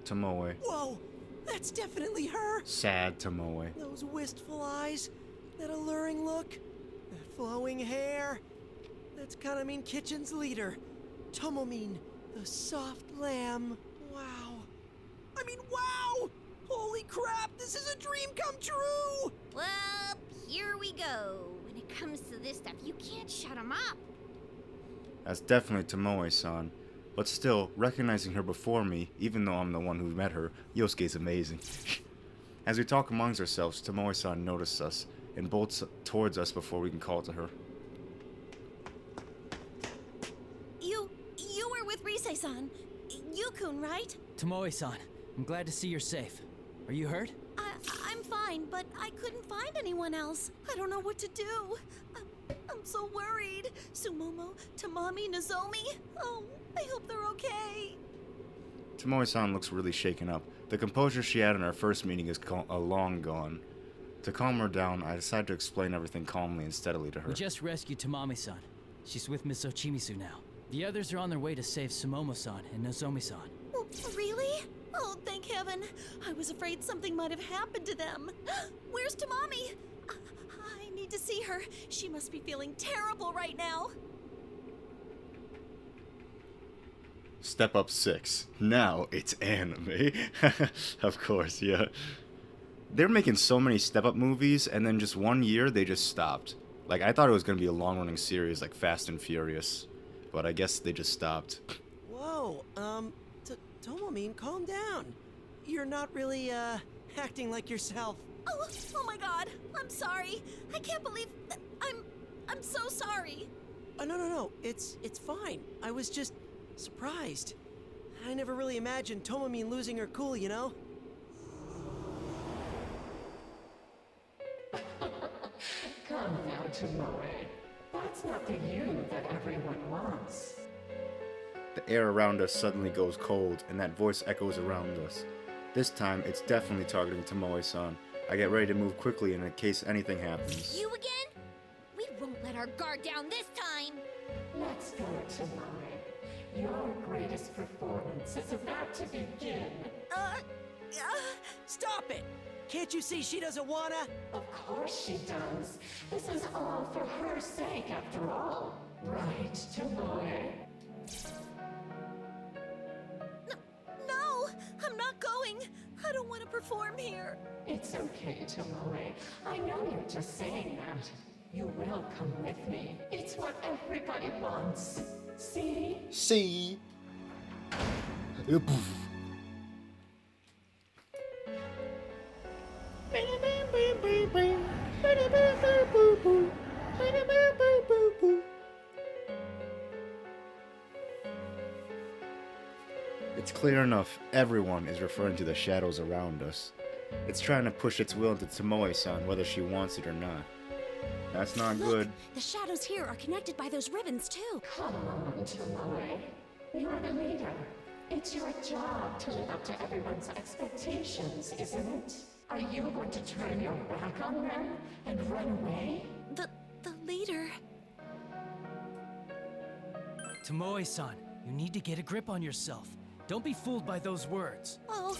Tomoe. Whoa! That's definitely her! Sad Tomoe. Those wistful eyes, that alluring look, that flowing hair. That's Kanamin Kitchen's leader, Tomomin, the soft lamb. Wow. I mean, wow! Holy crap, this is a dream come true! Well, here we go. When it comes to this stuff, you can't shut him up. That's definitely Tomoe-san. But still, recognizing her before me, even though I'm the one who met her, Yosuke's amazing. As we talk amongst ourselves, Tomoe-san noticed us and bolts towards us before we can call to her. You were with Rise-san. Yukun, right? Tomoe-san, I'm glad to see you're safe. Are you hurt? I'm fine, but I couldn't find anyone else. I don't know what to do. I'm so worried. Sumomo, Tamami, Nozomi. Oh, I hope they're okay. Tomoe-san looks really shaken up. The composure she had in our first meeting is long gone. To calm her down, I decided to explain everything calmly and steadily to her. We just rescued Tamami-san. She's with Miss Ochimisu now. The others are on their way to save Sumomo-san and Nozomi-san. Oh, really? Oh, thank heaven. I was afraid something might have happened to them. Where's Tamami? I need to see her. She must be feeling terrible right now. Step up 6. Now it's anime. Of course, yeah. They're making so many Step Up movies, and then just 1 year, they just stopped. Like, I thought it was going to be a long-running series like Fast and Furious, but I guess they just stopped. Whoa, Tomomin, calm down. You're not really, acting like yourself. Oh my god. I'm sorry. I can't believe that I'm so sorry. Oh, no. It's fine. I was just surprised. I never really imagined Tomomin losing her cool, you know? Come now, Tomoe. That's not the you that everyone wants. The air around us suddenly goes cold, and that voice echoes around us. This time, it's definitely targeting Tomoe-san. I get ready to move quickly in case anything happens. You again? We won't let our guard down this time. Let's go, Tomoe. Your greatest performance is about to begin. Stop it! Can't you see she doesn't wanna? Of course she does. This is all for her sake, after all. Right, Tomoe? No, I'm not going. I don't want to perform here. It's okay, Tomoe. I know you're just saying that. You will come with me. It's what everybody wants. See? See? It's clear enough, everyone is referring to the shadows around us. It's trying to push its will into Tomoe-san whether she wants it or not. That's not good. The shadows here are connected by those ribbons, too. Come on, Tomoe. You're the leader. It's your job to live up to everyone's expectations, isn't it? Are you going to turn your back on them and run away? The leader. Tomoe-san, you need to get a grip on yourself. Don't be fooled by those words. Oh,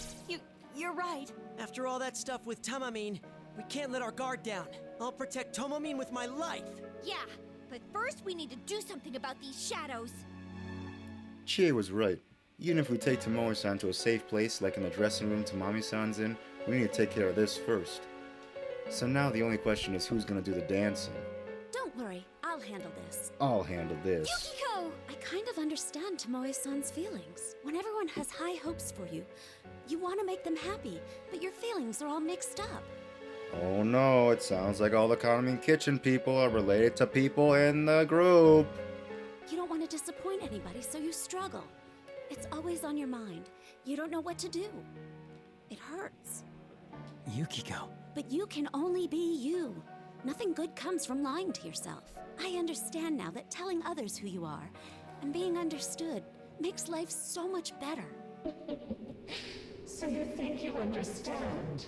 you're right. After all that stuff with Tomomin, we can't let our guard down. I'll protect Tomomin with my life. Yeah, but first we need to do something about these shadows. Chie was right. Even if we take Tomoe-san to a safe place like in the dressing room Tamami-san's in, we need to take care of this first. So now the only question is who's gonna do the dancing. Don't worry, I'll handle this. I'll handle this. Yukiko! I kind of understand Tomoe-san's feelings. When everyone has high hopes for you, you want to make them happy, but your feelings are all mixed up. Oh no, it sounds like all the Kaname Kitchen people are related to people in the group. You don't want to disappoint anybody, so you struggle. It's always on your mind. You don't know what to do. It hurts. Yukiko. But you can only be you. Nothing good comes from lying to yourself. I understand now that telling others who you are and being understood makes life so much better. So you think you understand?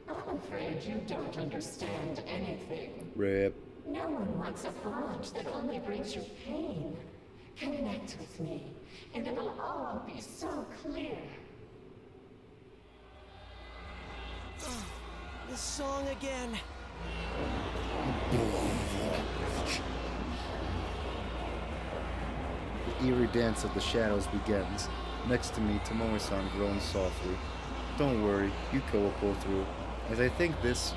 I'm afraid you don't understand anything. Rip. No one wants a bond that only brings you pain. Connect with me, and it'll all be so clear. Oh, this song again. The eerie dance of the shadows begins. Next to me, Tomoe-san groans softly. Don't worry, Yuko will pull through. As I think this,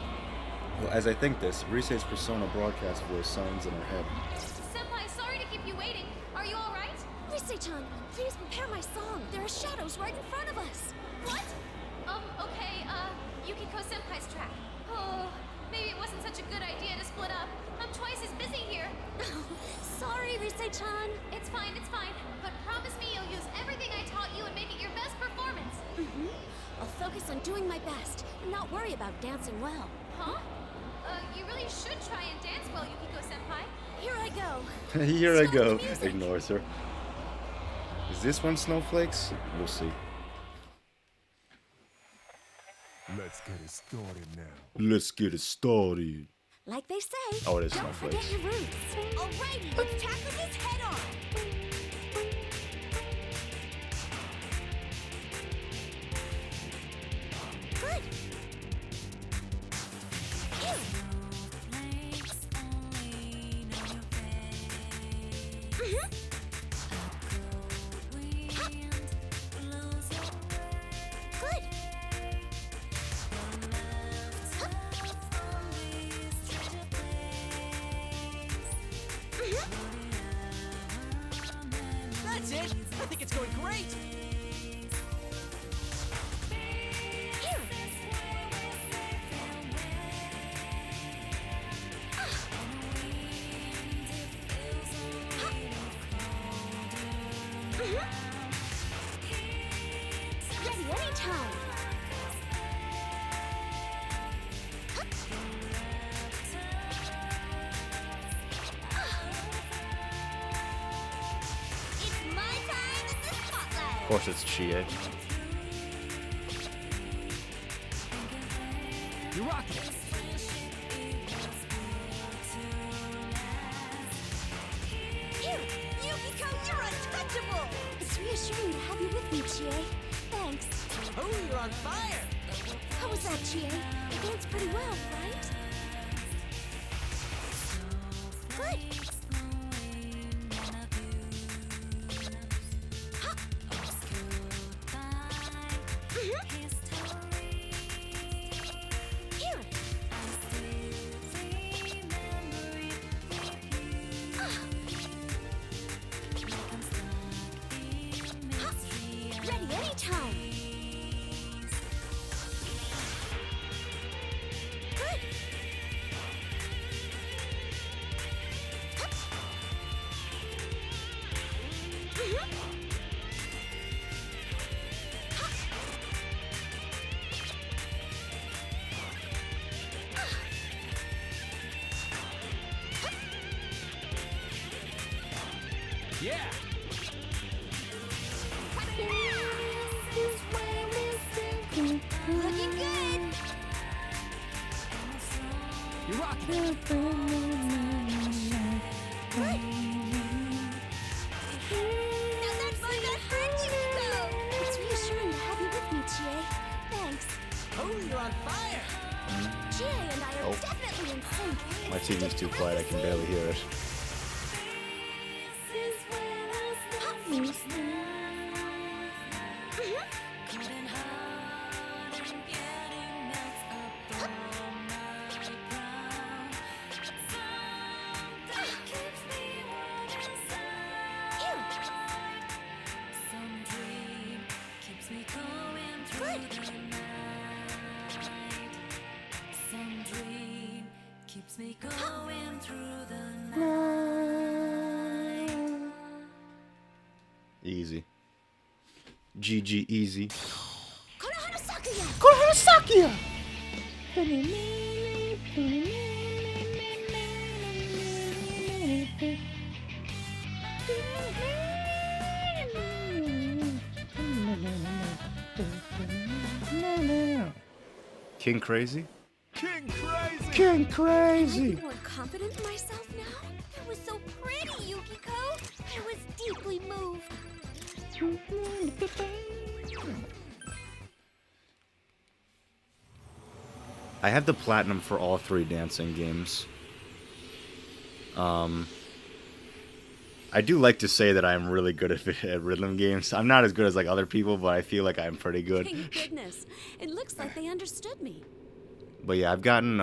Rise's persona broadcast voice sounds in her head. Senpai, sorry to keep you waiting. Are you alright? Rise-chan, please prepare my song. There are shadows right in front of us. What? Okay, Yukiko Senpai's track. Oh, maybe it wasn't such a good idea to split up. I'm twice as busy here. Sorry, Rise-chan. It's fine. But promise me you'll use everything I taught you and make it your best performance. I'll focus on doing my best and not worry about dancing well. Huh? You really should try and dance well, Yukiko Senpai. Here I go. Here I Stop go. the music. Ignores her. Is this one snowflakes? We'll see. Let's get it started now. Let's get it started. Like they say, Oh, it is don't forget snowflakes. your roots. Alrighty, let's tackle this head on. Good. Good. That's it! I think it's going great! Here. Ready anytime. It's my time in the spotlight. Of course, it's Chie. You're rocking it! Here, Yukiko, you're untouchable. It's reassuring to have you with me, Chie. Thanks. Oh, you're on fire! How was that, Chie? You danced pretty well, right? Good. Ha. Here. Ha. Ready anytime. Good. Yeah! Looking good. You're rocking it! Good. Now that's not gonna hurt, Yukiko. It's reassuring to have you with me, Chie. Thanks. Oh, you're on fire! Chie and I are Oh. definitely in sync. My TV's too quiet, I can barely hear it. Easy. GG easy. Konohana King Crazy? King Crazy! King I Crazy! feel more confident in myself now. It was so pretty, Yukiko. I was deeply moved. I have the platinum for all 3 dancing games. I do like to say that I'm really good at rhythm games. I'm not as good as like other people, but I feel like I'm pretty good. Thank goodness. It looks like they understood me. But yeah, I've gotten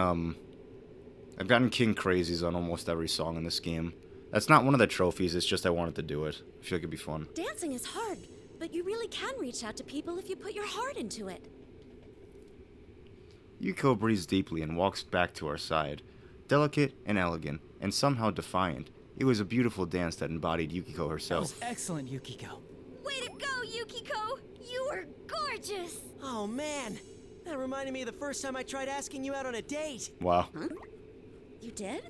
King Crazies on almost every song in this game. That's not one of the trophies, it's just I wanted to do it. I feel like it'd be fun. Dancing is hard, but you really can reach out to people if you put your heart into it. Yuko breathes deeply and walks back to our side. Delicate and elegant, and somehow defiant. It was a beautiful dance that embodied Yukiko That herself. was excellent, Yukiko. Way to go, Yukiko! You were gorgeous! Oh man, that reminded me of the first time I tried asking you out on a date. Wow. Huh? You did?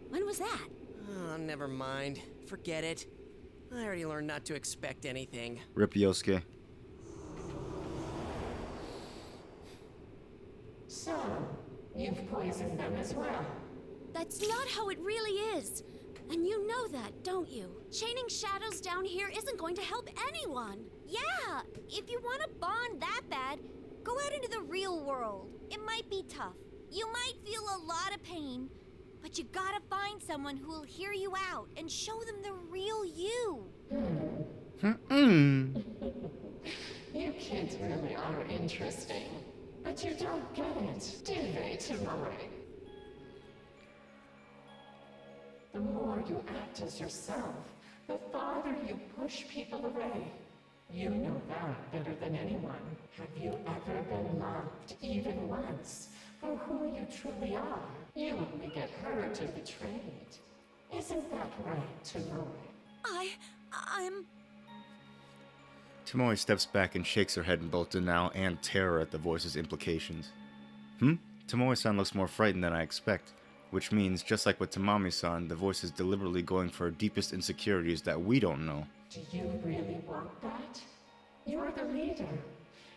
When was that? Oh, never mind. Forget it. I already learned not to expect anything. Rip Yosuke. So, you've poisoned them as well. That's not how it really is. And you know that, don't you? Chaining shadows down here isn't going to help anyone. Yeah, if you want to bond that bad, go out into the real world. It might be tough. You might feel a lot of pain, but you gotta find someone who will hear you out and show them the real you. You kids really are interesting. But you don't get it, do they, Tomoe? The more you act as yourself, the farther you push people away. You know that better than anyone. Have you ever been loved, even once, for who you truly are? You only get hurt or betrayed. Isn't that right, Tomoe? I'm... Tomoe steps back and shakes her head in both denial and terror at the voice's implications. Tomoe-san looks more frightened than I expect, which means, just like with Tamami-san, the voice is deliberately going for our deepest insecurities that we don't know. Do you really want that? You're the leader.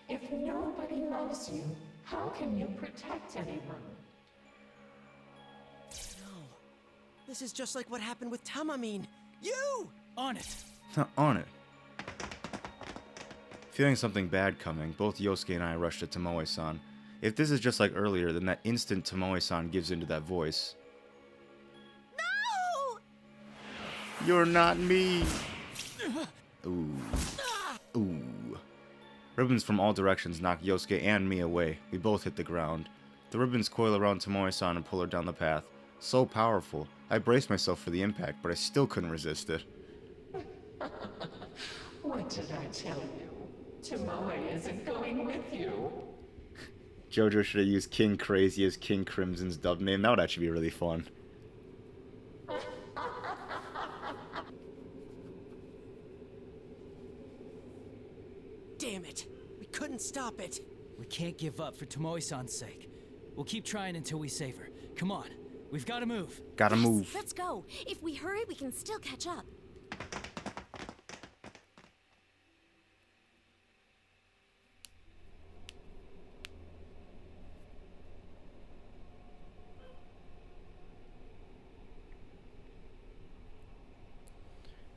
If nobody loves you, how can you protect anyone? No. This is just like what happened with Tamamine. You! On it! On it. Feeling something bad coming, both Yosuke and I rush to Tomoe-san. If this is just like earlier, then that instant Tomoe-san gives into that voice. No! You're not me! Ooh. Ooh. Ribbons from all directions knock Yosuke and me away. We both hit the ground. The ribbons coil around Tomoe-san and pull her down the path. So powerful. I braced myself for the impact, but I still couldn't resist it. What did I tell you? Tomoe isn't going with you. Jojo should have used King Crazy as King Crimson's dub name. That would actually be really fun. Damn it. We couldn't stop it. We can't give up for Tomoe-san's sake. We'll keep trying until we save her. Come on. We've got to move. Gotta move. Let's go. If we hurry, we can still catch up.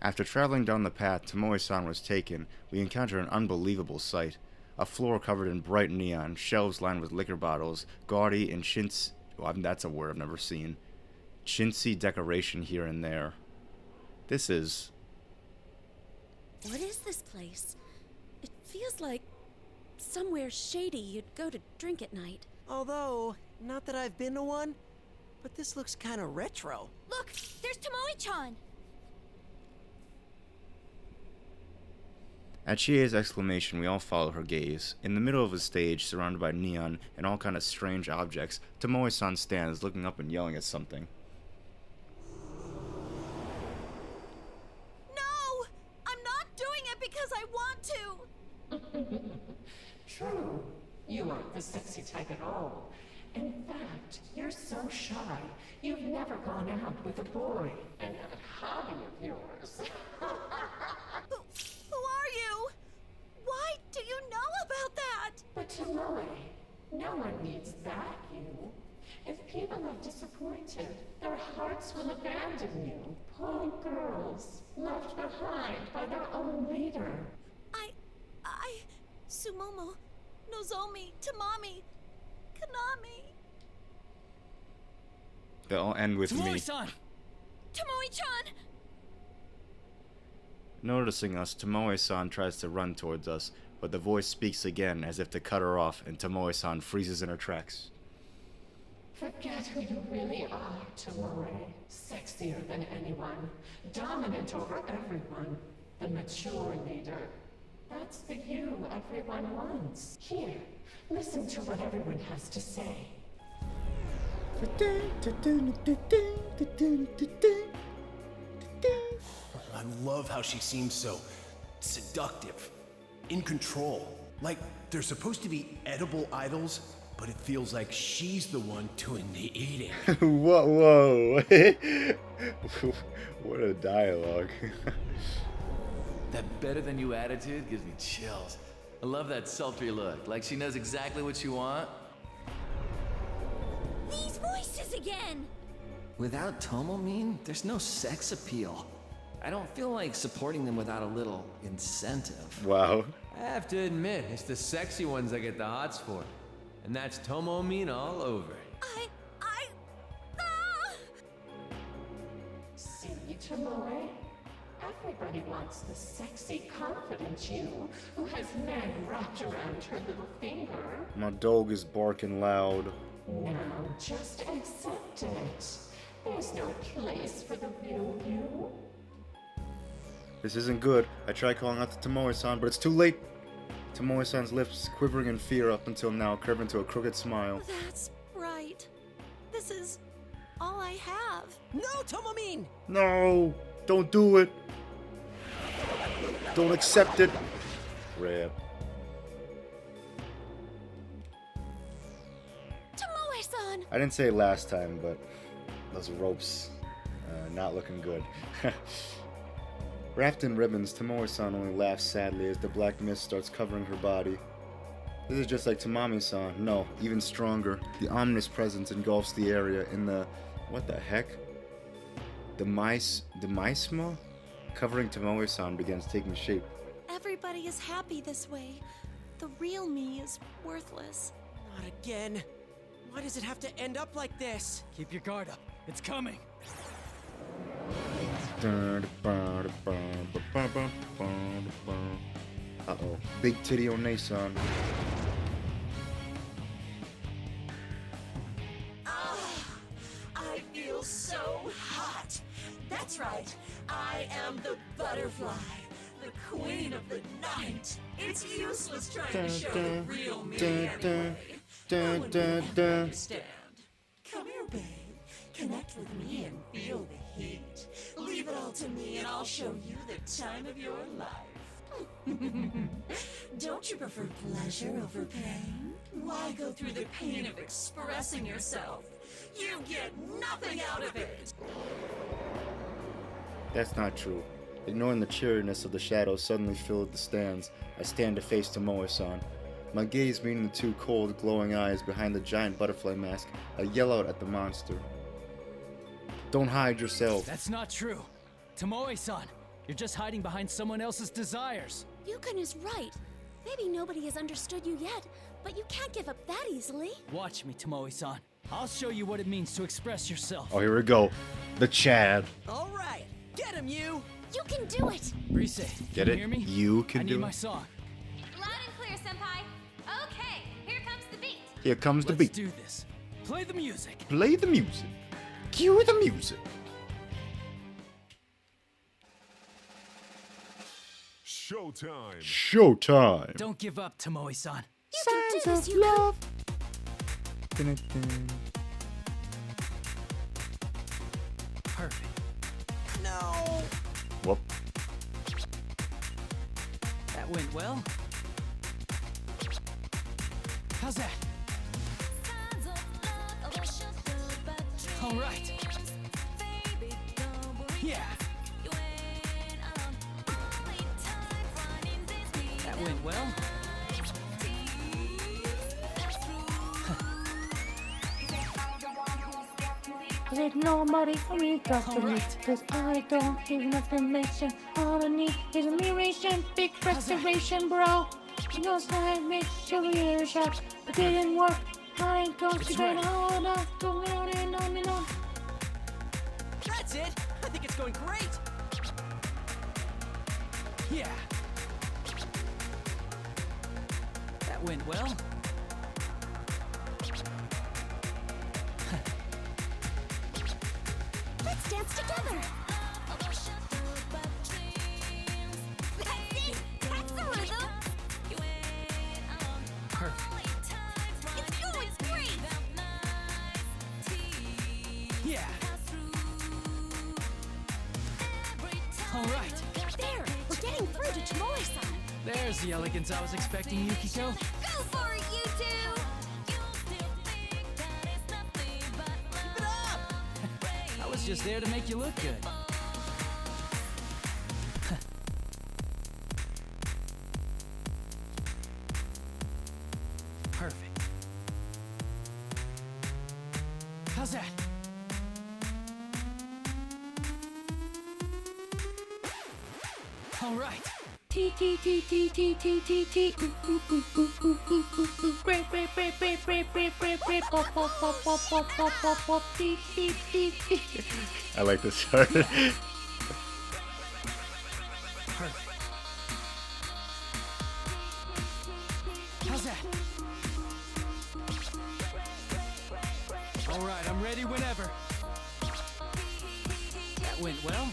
After traveling down the path Tomoe-san was taken, we encountered an unbelievable sight. A floor covered in bright neon, shelves lined with liquor bottles, gaudy and chintzy... Well, that's a word I've never seen. Chintzy decoration here and there. This is... What is this place? It feels like somewhere shady you'd go to drink at night. Although, not that I've been to one, but this looks kind of retro. Look, there's Tomoe-chan! At Chie's exclamation, we all follow her gaze. In the middle of a stage, surrounded by neon and all kind of strange objects, Tomoe-san stands, looking up and yelling at something. No! I'm not doing it because I want to! True. You aren't the sexy type at all. In fact, you're so shy, you've never gone out with a boy. And that hobby of yours. Who are you? Why do you know about that? But Tomoe, no one needs that you. If people are disappointed, their hearts will abandon you. Poor girls, left behind by their own leader. Sumomo, Nozomi, Tamami, Kanami. They all end with me. Tomoe-san! Tomoe-chan! Noticing us, Tomoe-san tries to run towards us, but the voice speaks again as if to cut her off, and Tomoe-san freezes in her tracks. Forget who you really are, Tomoe. Sexier than anyone, dominant over everyone, the mature leader. That's the you everyone wants. Here, listen to what everyone has to say. I love how she seems so seductive, in control. Like they're supposed to be edible idols, but it feels like she's the one doing the eating. Whoa. What a dialogue. That better than you attitude gives me chills. I love that sultry look, like she knows exactly what you want. These voices again! Without Tomomin, there's no sex appeal. I don't feel like supporting them without a little incentive. Wow. I have to admit, it's the sexy ones I get the hots for. And that's Tomomin all over. See, Tomoe? Everybody wants the sexy, confident you who has men wrapped around her little finger. My dog is barking loud. Now, just accept it. There's no place for the real you. This isn't good. I tried calling out to Tomoe-san, but it's too late. Tomoe-san's lips, quivering in fear up until now, curve into a crooked smile. That's right. This is all I have. No, Tomomin! No! Don't do it! Don't accept it! Rip. Tomoe-san! I didn't say it last time, but those ropes, not looking good. Wrapped in ribbons, Tomoe-san only laughs sadly as the black mist starts covering her body. This is just like Tamami-san. No, even stronger. The ominous presence engulfs the area in the... what the heck? The miasma? Covering Tomoe-san begins taking shape. Everybody is happy this way. The real me is worthless. Not again. Why does it have to end up like this? Keep your guard up. It's coming. Uh-oh. Big titty on Nason. I feel so hot. That's right. I am the butterfly, the queen of the night. It's useless trying to show the real me anyway. No one will ever understand. Come here, babe. Connect with me and feel the heat. Leave it all to me and I'll show you the time of your life. Don't you prefer pleasure over pain? Why go through the pain of expressing yourself? You get nothing out of it. That's not true. Ignoring the cheeriness of the shadows suddenly filled the stands, I stand to face Tomoe-san. My gaze meeting the two cold, glowing eyes behind the giant butterfly mask, I yell out at the monster. Don't hide yourself. That's not true. Tomoe-san, you're just hiding behind someone else's desires. Yukon is right. Maybe nobody has understood you yet, but you can't give up that easily. Watch me, Tomoe-san. I'll show you what it means to express yourself. Oh, here we go. The Chad. All right, get him, you. You can do it. Rise, Get can it? you hear me? You can I do need my it. song. Loud and clear, Senpai. Okay, here comes the beat. Here comes the Let's beat. do this. Play the music. Play the music. Cue the music. Showtime. Showtime. Don't give up, Tomoe-san. You can do this, of Yukon. love. Perfect. No. Whoop. That went well. How's that? All right. Yeah. That went well. There's nobody for me, talk to me, Alright. cause I don't give enough information. All I need is admiration, big frustration, bro. You know, I made several shots, but it didn't work. I ain't going to go on, going on and on and on. That's it. I think it's going great. Yeah. That went well. Let's dance together. That's it. That's the rhythm. Perfect. It's going great. Yeah. All right. There, we're getting through to Tomoe-san. There's the elegance I was expecting, Yukiko. Go for it, you two. I was just there to make you look good. Perfect. How's that? All right. T T T T T T T T. Great, great, great, great, great, great, great, great. Pop, pop, pop, pop, pop, pop, pop, pop. T T T T. I like this part. Perfect. How's that? All right, I'm ready whenever. That went well.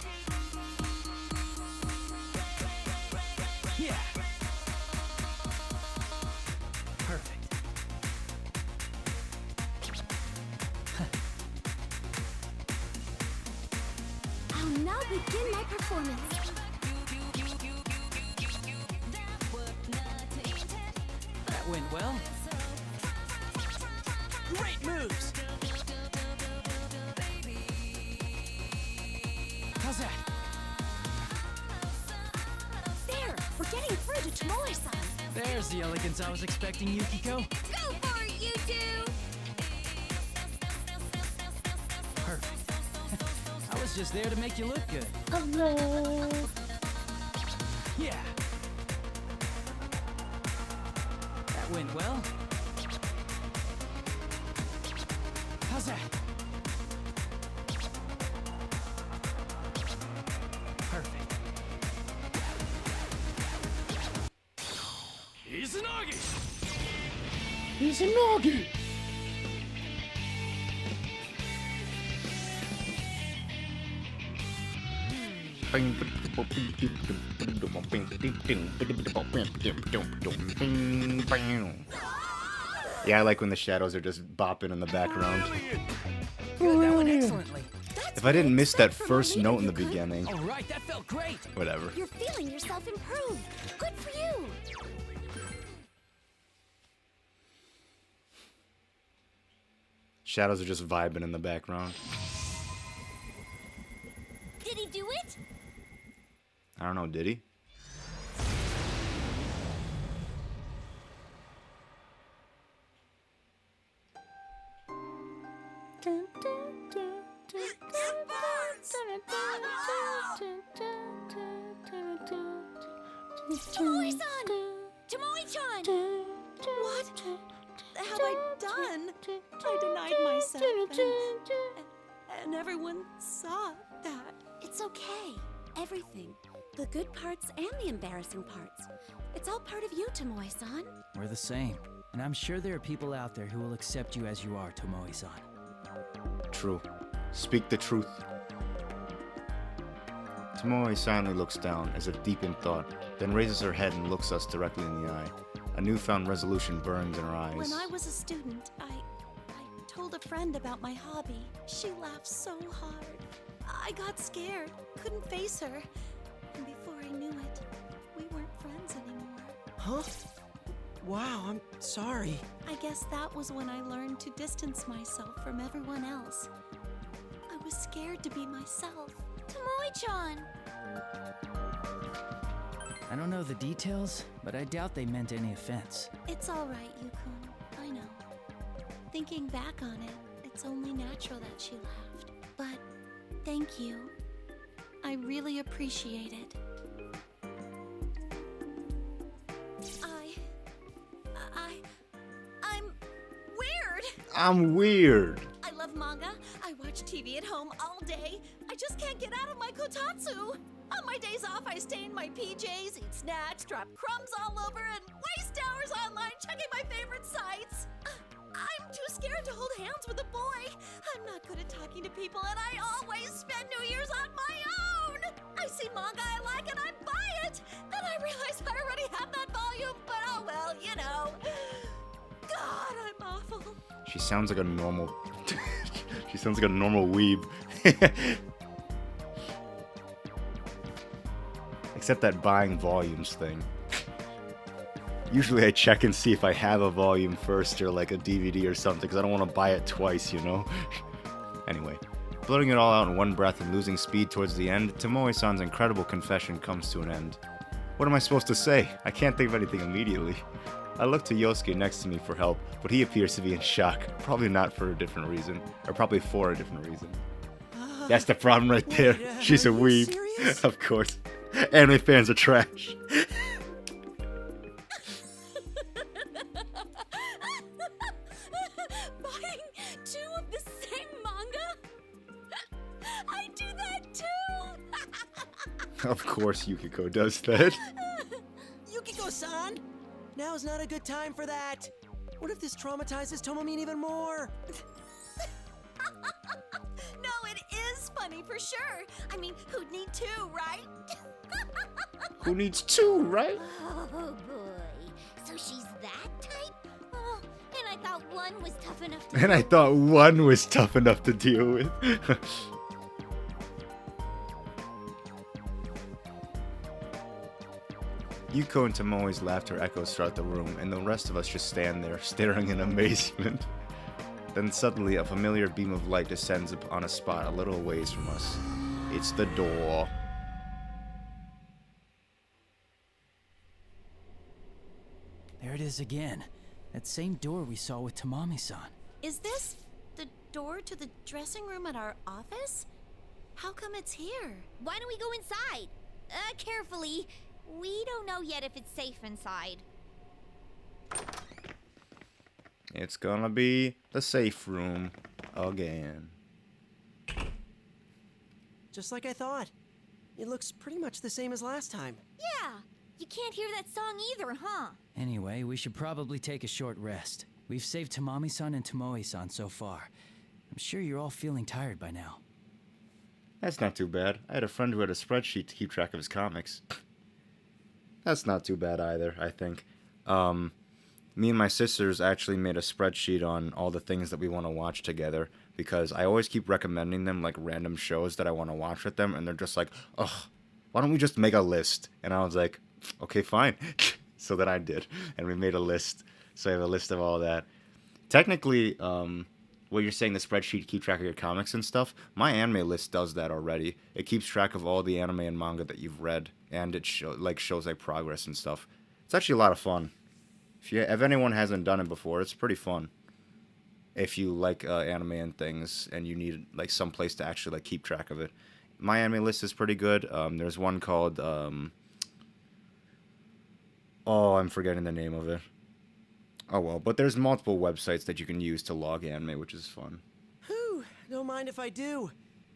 Yeah. Perfect. I'll now begin my performance. That went well. Great moves! How's that? There, we're getting through to Tomoe-san. There's the elegance I was expecting, Yukiko. Go for it, you two. Perfect. I was just there to make you look good. Hello. Yeah. That went well. How's that? Perfect. Izanagi! Izanagi. Yeah, I like when the shadows are just bopping in the background. Good, that went excellently. If I didn't miss that first note in the beginning. All right, that felt great. Whatever. You're feeling yourself improve. Good for you. Shadows are just vibing in the background. Did he do it? I don't know, did he? Tomoe-san! Tomoe-chan! What have I done? I denied myself and everyone saw that. It's okay. Everything. The good parts and the embarrassing parts. It's all part of you, Tomoe-san. We're the same. And I'm sure there are people out there who will accept you as you are, Tomoe-san. True. Speak the truth. Tomoe silently looks down, as if deep in thought, then raises her head and looks us directly in the eye. A newfound resolution burns in her eyes. When I was a student, I told a friend about my hobby. She laughed so hard. I got scared, couldn't face her. And before I knew it, we weren't friends anymore. Huh? Wow, I'm sorry. I guess that was when I learned to distance myself from everyone else. I was scared to be myself. Tomoe-chan! I don't know the details, but I doubt they meant any offense. It's all right, Yukon. I know. Thinking back on it, it's only natural that she laughed. But thank you. I really appreciate it. I'm weird. I'm weird. I love manga. I watch TV at home all day. I just can't get out of my kotatsu. On my days off, I stay in my PJs, eat snacks, drop crumbs all over, and waste hours online checking my favorite sites. I'm too scared to hold hands with a boy. I'm not good at talking to people, and I always spend New Year's on my own. I see manga I like, and I buy it. Then I realize I already have that volume, but oh well, you know. God, I'm awful. She sounds like a normal... she sounds like a normal weeb. Except that buying volumes thing. Usually I check and see if I have a volume first or like a DVD or something, because I don't want to buy it twice, you know? Anyway, blurting it all out in one breath and losing speed towards the end, Tomoe-san's incredible confession comes to an end. What am I supposed to say? I can't think of anything immediately. I look to Yosuke next to me for help, but he appears to be in shock. Probably not for a different reason. Or probably for a different reason. That's the problem right there. She's a weeb. Of course. Anime fans are trash. Buying 2 of the same manga? I do that too! Of course Yukiko does that. Yukiko-san! Now's not a good time for that. What if this traumatizes Tomomin even more? No, it is funny for sure. I mean, who'd need 2, right? Who needs 2, right? Oh boy. So she's that type? Oh, and I thought 1 was tough enough to And I thought 1 was tough enough to deal with. Yuko and Tomoe's laughter echoes throughout the room, and the rest of us just stand there, staring in amazement. Then suddenly, a familiar beam of light descends upon a spot a little ways from us. It's the door. There it is again. That same door we saw with Tamami-san. Is this the door to the dressing room at our office? How come it's here? Why don't we go inside? Carefully. We don't know yet if it's safe inside. It's gonna be the safe room again. Just like I thought. It looks pretty much the same as last time. Yeah. You can't hear that song either, huh? Anyway, we should probably take a short rest. We've saved Tamami-san and Tomoe-san so far. I'm sure you're all feeling tired by now. That's not too bad. I had a friend who had a spreadsheet to keep track of his comics. That's not too bad either, I think. Me and my sisters actually made a spreadsheet on all the things that we want to watch together, because I always keep recommending them like random shows that I want to watch with them, and they're just like, ugh, why don't we just make a list? And I was like, okay, fine. So then I did, and we made a list. So I have a list of all that. Technically, what you're saying, the spreadsheet to keep track of your comics and stuff, my anime list does that already. It keeps track of all the anime and manga that you've read, and it shows like progress and stuff. It's actually a lot of fun. If anyone hasn't done it before, it's pretty fun. If you like anime and things, and you need like some place to actually like keep track of it. My anime list is pretty good. There's one called oh, I'm forgetting the name of it. Oh well, but there's multiple websites that you can use to log anime, which is fun. Whew, don't mind if I do.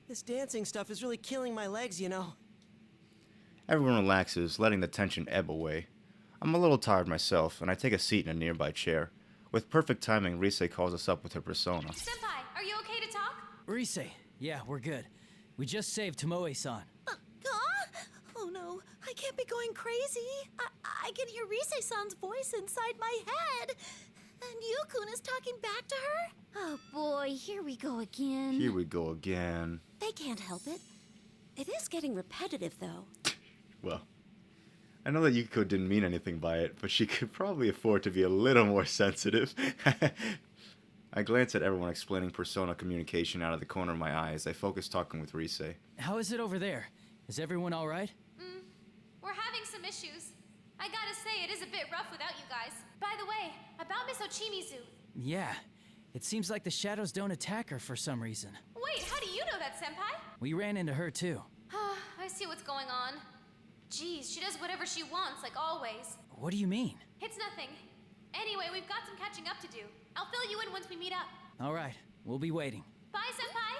This dancing stuff is really killing my legs, you know. Everyone relaxes, letting the tension ebb away. I'm a little tired myself, and I take a seat in a nearby chair. With perfect timing, Rise calls us up with her persona. Senpai, are you okay to talk? Rise, yeah, we're good. We just saved Tomoe-san. Oh no, I can't be going crazy. I can hear Rise-san's voice inside my head. And Yukun is talking back to her? Oh boy, here we go again. Here we go again. They can't help it. It is getting repetitive, though. Well, I know that Yukiko didn't mean anything by it, but she could probably afford to be a little more sensitive. I glance at everyone explaining persona communication out of the corner of my eye as I focus talking with Rise. How is it over there? Is everyone all right? We're having some issues. I gotta say, it is a bit rough without you guys. By the way, about Miss Ochimizu. Yeah. It seems like the shadows don't attack her for some reason. Wait, how do you know that, Senpai? We ran into her too. I see what's going on. Geez, she does whatever she wants, like always. What do you mean? It's nothing. Anyway, we've got some catching up to do. I'll fill you in once we meet up. All right, we'll be waiting. Bye, Senpai!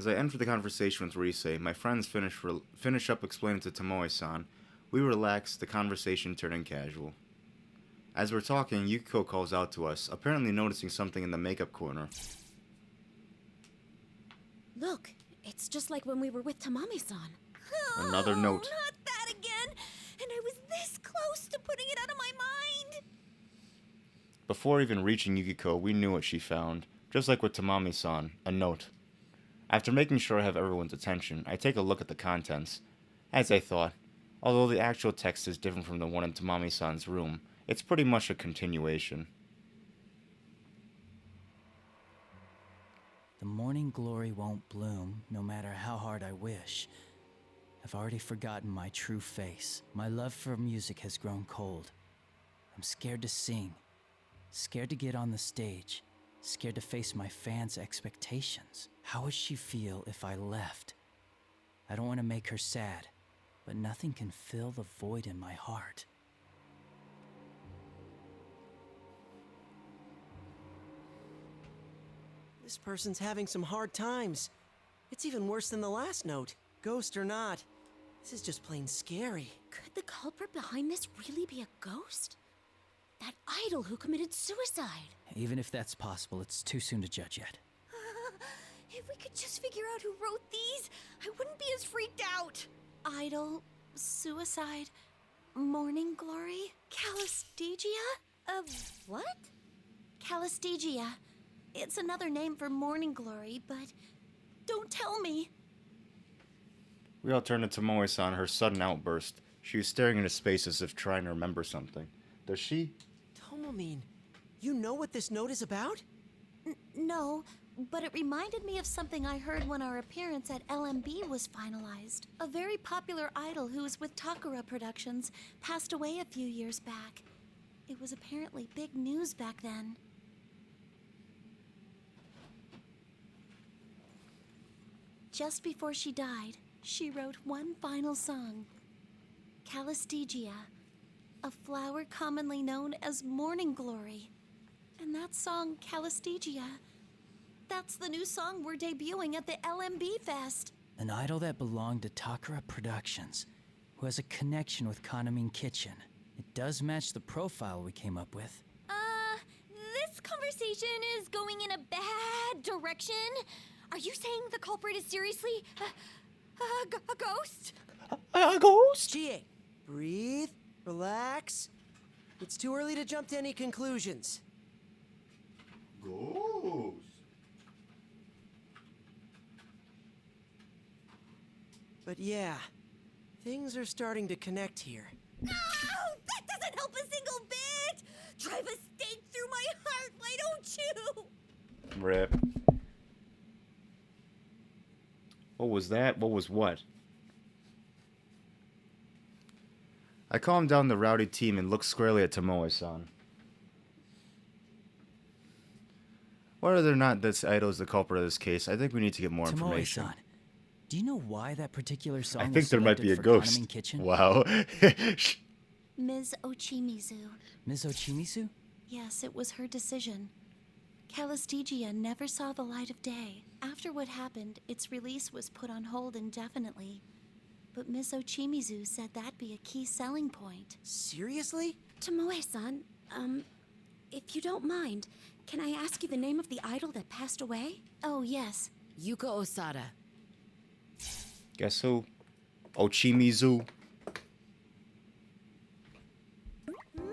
As I enter the conversation with Rise, my friends finish up explaining to Tomoe-san. We relax, the conversation turning casual. As we're talking, Yukiko calls out to us, apparently noticing something in the makeup corner. Look, it's just like when we were with Tamami-san. Another note. Not that again! And I was this close to putting it out of my mind! Before even reaching Yukiko, we knew what she found. Just like with Tamami-san, a note. After making sure I have everyone's attention, I take a look at the contents. As I thought, although the actual text is different from the one in Tamami-san's room, it's pretty much a continuation. The morning glory won't bloom, no matter how hard I wish. I've already forgotten my true face. My love for music has grown cold. I'm scared to sing, scared to get on the stage, scared to face my fans' expectations. How would she feel if I left? I don't want to make her sad, but nothing can fill the void in my heart. This person's having some hard times. It's even worse than the last note. Ghost or not, this is just plain scary. Could the culprit behind this really be a ghost? That idol who committed suicide? Even if that's possible, it's too soon to judge yet. If we could just figure out who wrote these, I wouldn't be as freaked out. Idol, suicide, morning glory, Calistegia? What? Calistegia. It's another name for morning glory, but don't tell me. We all turn to Tomoe-san, her sudden outburst. She was staring into space as if trying to remember something. Does she? Tomomin, you know what this note is about? No, but it reminded me of something I heard when our appearance at LMB was finalized. A very popular idol who was with Takara Productions passed away a few years back. It was apparently big news back then. Just before she died, she wrote one final song, Calistegia, a flower commonly known as morning glory. And that song, Calistegia, that's the new song we're debuting at the LMB Fest. An idol that belonged to Takara Productions, who has a connection with Kanamin Kitchen. It does match the profile we came up with. This conversation is going in a bad direction. Are you saying the culprit is seriously a ghost? A ghost? Chie, breathe, relax. It's too early to jump to any conclusions. Ghost. But yeah, things are starting to connect here. No! That doesn't help a single bit! Drive a stake through my heart, why don't you? Rip. What was that? What was what? I calmed down the rowdy team and looked squarely at Tomoe-san. Whether or not this idol is the culprit of this case, I think we need to get more information. Tomoe-san, do you know why that particular song I was think there might be a selected for ghost. Kanamin Kitchen? Wow. Ms. Ochimizu. Ms. Ochimizu? Yes, it was her decision. Calistegia never saw the light of day. After what happened, its release was put on hold indefinitely. But Ms. Ochimizu said that'd be a key selling point. Seriously? Tomoe-san, if you don't mind, can I ask you the name of the idol that passed away? Oh, yes. Yuko Osada. Guess who? Ochimizu.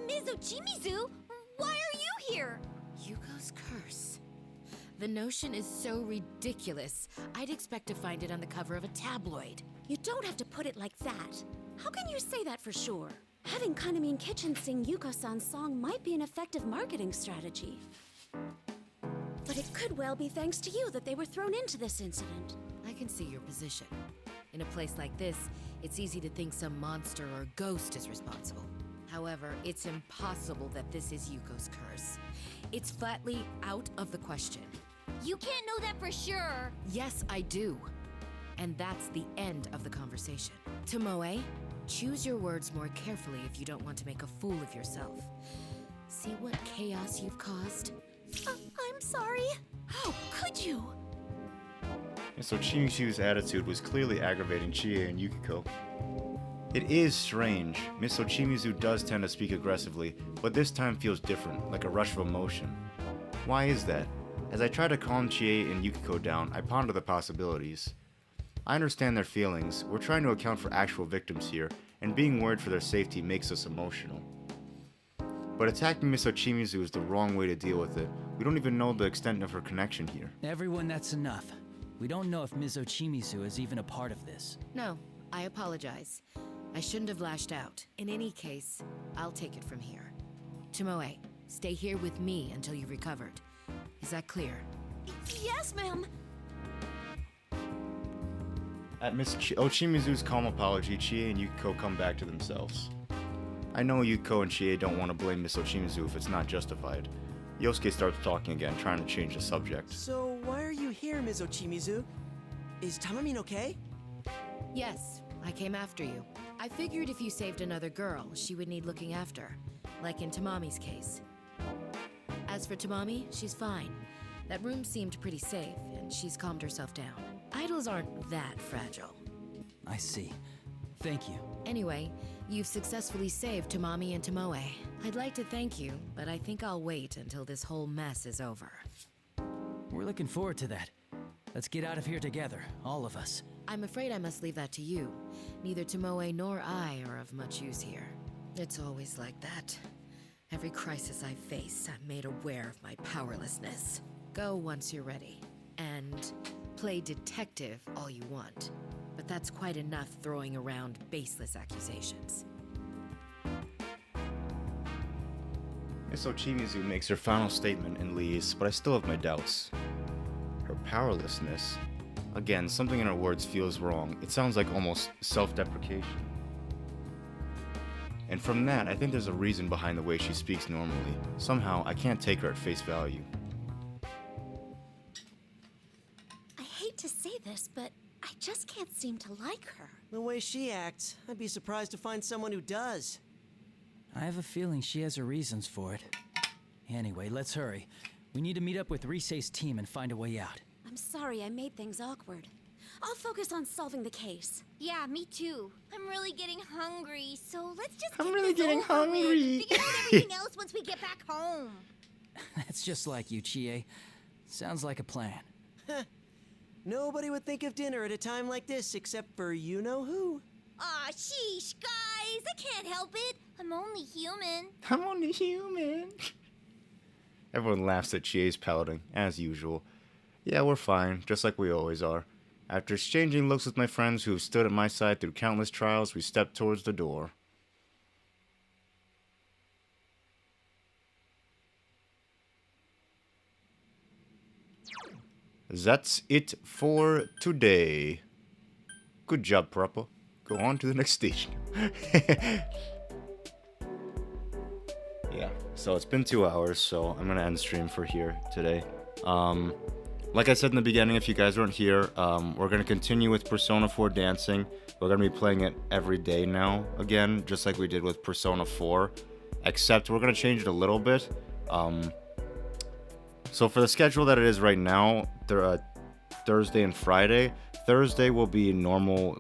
Ms. Ochimizu? Why are you here? Yuko's curse. The notion is so ridiculous. I'd expect to find it on the cover of a tabloid. You don't have to put it like that. How can you say that for sure? Having Kanamin Kitchen sing Yuko-san's song might be an effective marketing strategy. But it could well be thanks to you that they were thrown into this incident. I can see your position. In a place like this, it's easy to think some monster or ghost is responsible. However, it's impossible that this is Yuko's curse. It's flatly out of the question. You can't know that for sure. Yes, I do. And that's the end of the conversation. Tomoe, choose your words more carefully if you don't want to make a fool of yourself. See what chaos you've caused? I'm sorry. How could you? And so Chimisu's attitude was clearly aggravating Chie and Yukiko. It is strange. Miss Ochimizu does tend to speak aggressively, but this time feels different, like a rush of emotion. Why is that? As I try to calm Chie and Yukiko down, I ponder the possibilities. I understand their feelings. We're trying to account for actual victims here, and being worried for their safety makes us emotional. But attacking Miss Ochimizu is the wrong way to deal with it. We don't even know the extent of her connection here. Everyone, that's enough. We don't know if Ms. Ochimizu is even a part of this. No, I apologize. I shouldn't have lashed out. In any case, I'll take it from here. Tomoe, stay here with me until you've recovered. Is that clear? Yes, ma'am. At Miss Ochimizu's calm apology, Chie and Yukiko come back to themselves. I know Yukiko and Chie don't want to blame Miss Ochimizu if it's not justified. Yosuke starts talking again, trying to change the subject. So, why are you here, Ms. Ochimizu? Is Tamamine okay? Yes, I came after you. I figured if you saved another girl, she would need looking after, like in Tamami's case. As for Tamami, she's fine. That room seemed pretty safe, and she's calmed herself down. Idols aren't that fragile. I see. Thank you. Anyway, you've successfully saved Tamami and Tomoe. I'd like to thank you, but I think I'll wait until this whole mess is over. We're looking forward to that. Let's get out of here together, all of us. I'm afraid I must leave that to you. Neither Tomoe nor I are of much use here. It's always like that. Every crisis I face, I'm made aware of my powerlessness. Go once you're ready. And play detective all you want. But that's quite enough throwing around baseless accusations. Miss Ochimizu makes her final statement and leaves, but I still have my doubts. Her powerlessness? Again, something in her words feels wrong. It sounds like almost self-deprecation. And from that, I think there's a reason behind the way she speaks normally. Somehow, I can't take her at face value. I hate to say this, but I just can't seem to like her. The way she acts, I'd be surprised to find someone who does. I have a feeling she has her reasons for it. Anyway, let's hurry. We need to meet up with Risei's team and find a way out. I'm sorry I made things awkward. I'll focus on solving the case. Yeah, me too. I'm really getting hungry, so let's just I'm get really this getting over hungry. with. Figure out everything else once we get back home. That's just like you, Chie. Sounds like a plan. Nobody would think of dinner at a time like this except for you-know-who. Aw, sheesh, guys. I can't help it. I'm only human. I'm only human. Everyone laughs at Chie's pouting, as usual. Yeah, we're fine, just like we always are. After exchanging looks with my friends who have stood at my side through countless trials, we step towards the door. That's it for today. Good job, Proper. Go on to the next station. Yeah, so it's been 2 hours, so I'm gonna end the stream for here today. Like I said in the beginning, if you guys weren't here, we're gonna continue with Persona 4 Dancing. We're gonna be playing it every day now, again, just like we did with Persona 4. Except we're gonna change it a little bit. So for the schedule that it is right now, Thursday and Friday. Thursday will be normal,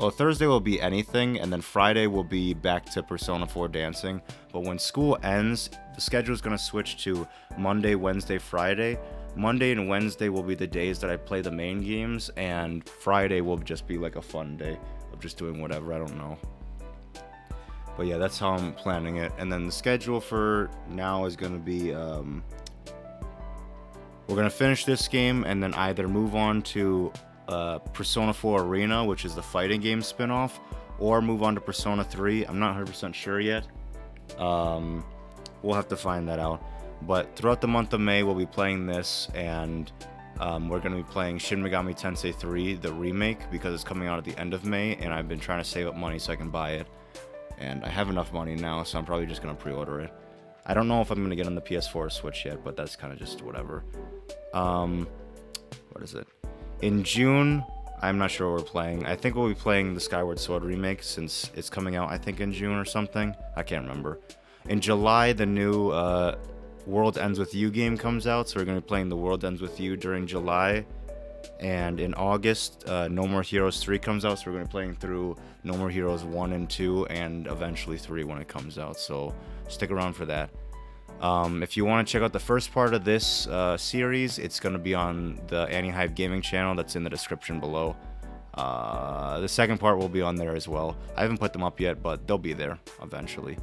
Thursday will be anything, and then Friday will be back to Persona 4 Dancing. But when school ends, the schedule is going to switch to Monday, Wednesday, Friday. Monday and Wednesday will be the days that I play the main games, and Friday will just be like a fun day of just doing whatever, I don't know. But yeah, that's how I'm planning it. And then the schedule for now is going to be, we're going to finish this game and then either move on to Persona 4 Arena, which is the fighting game spin-off, or move on to Persona 3. I'm not 100% sure yet. We'll have to find that out. But throughout the month of May, we'll be playing this, and we're going to be playing Shin Megami Tensei 3, the remake, because it's coming out at the end of May, and I've been trying to save up money so I can buy it. And I have enough money now, so I'm probably just going to pre-order it. I don't know if I'm going to get on the PS4 or Switch yet, but that's kind of just whatever. What is it? In June, I'm not sure what we're playing. I think we'll be playing the Skyward Sword remake since it's coming out, I think, in June or something. I can't remember. In July, the new World Ends With You game comes out, so we're going to be playing The World Ends With You during July. And in August, No More Heroes 3 comes out, so we're going to be playing through No More Heroes 1 and 2, and eventually 3 when it comes out, so stick around for that. If you want to check out the first part of this series, it's going to be on the AniHive gaming channel that's in the description below. The second part will be on there as well. I haven't put them up yet, but they'll be there eventually.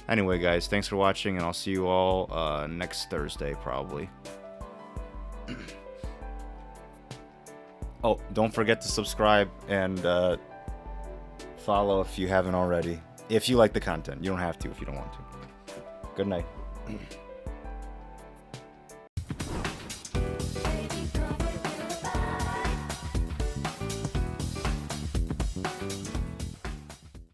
Anyway, guys, thanks for watching, and I'll see you all next Thursday, probably. Oh, don't forget to subscribe and follow if you haven't already. If you like the content. You don't have to if you don't want to. Good night.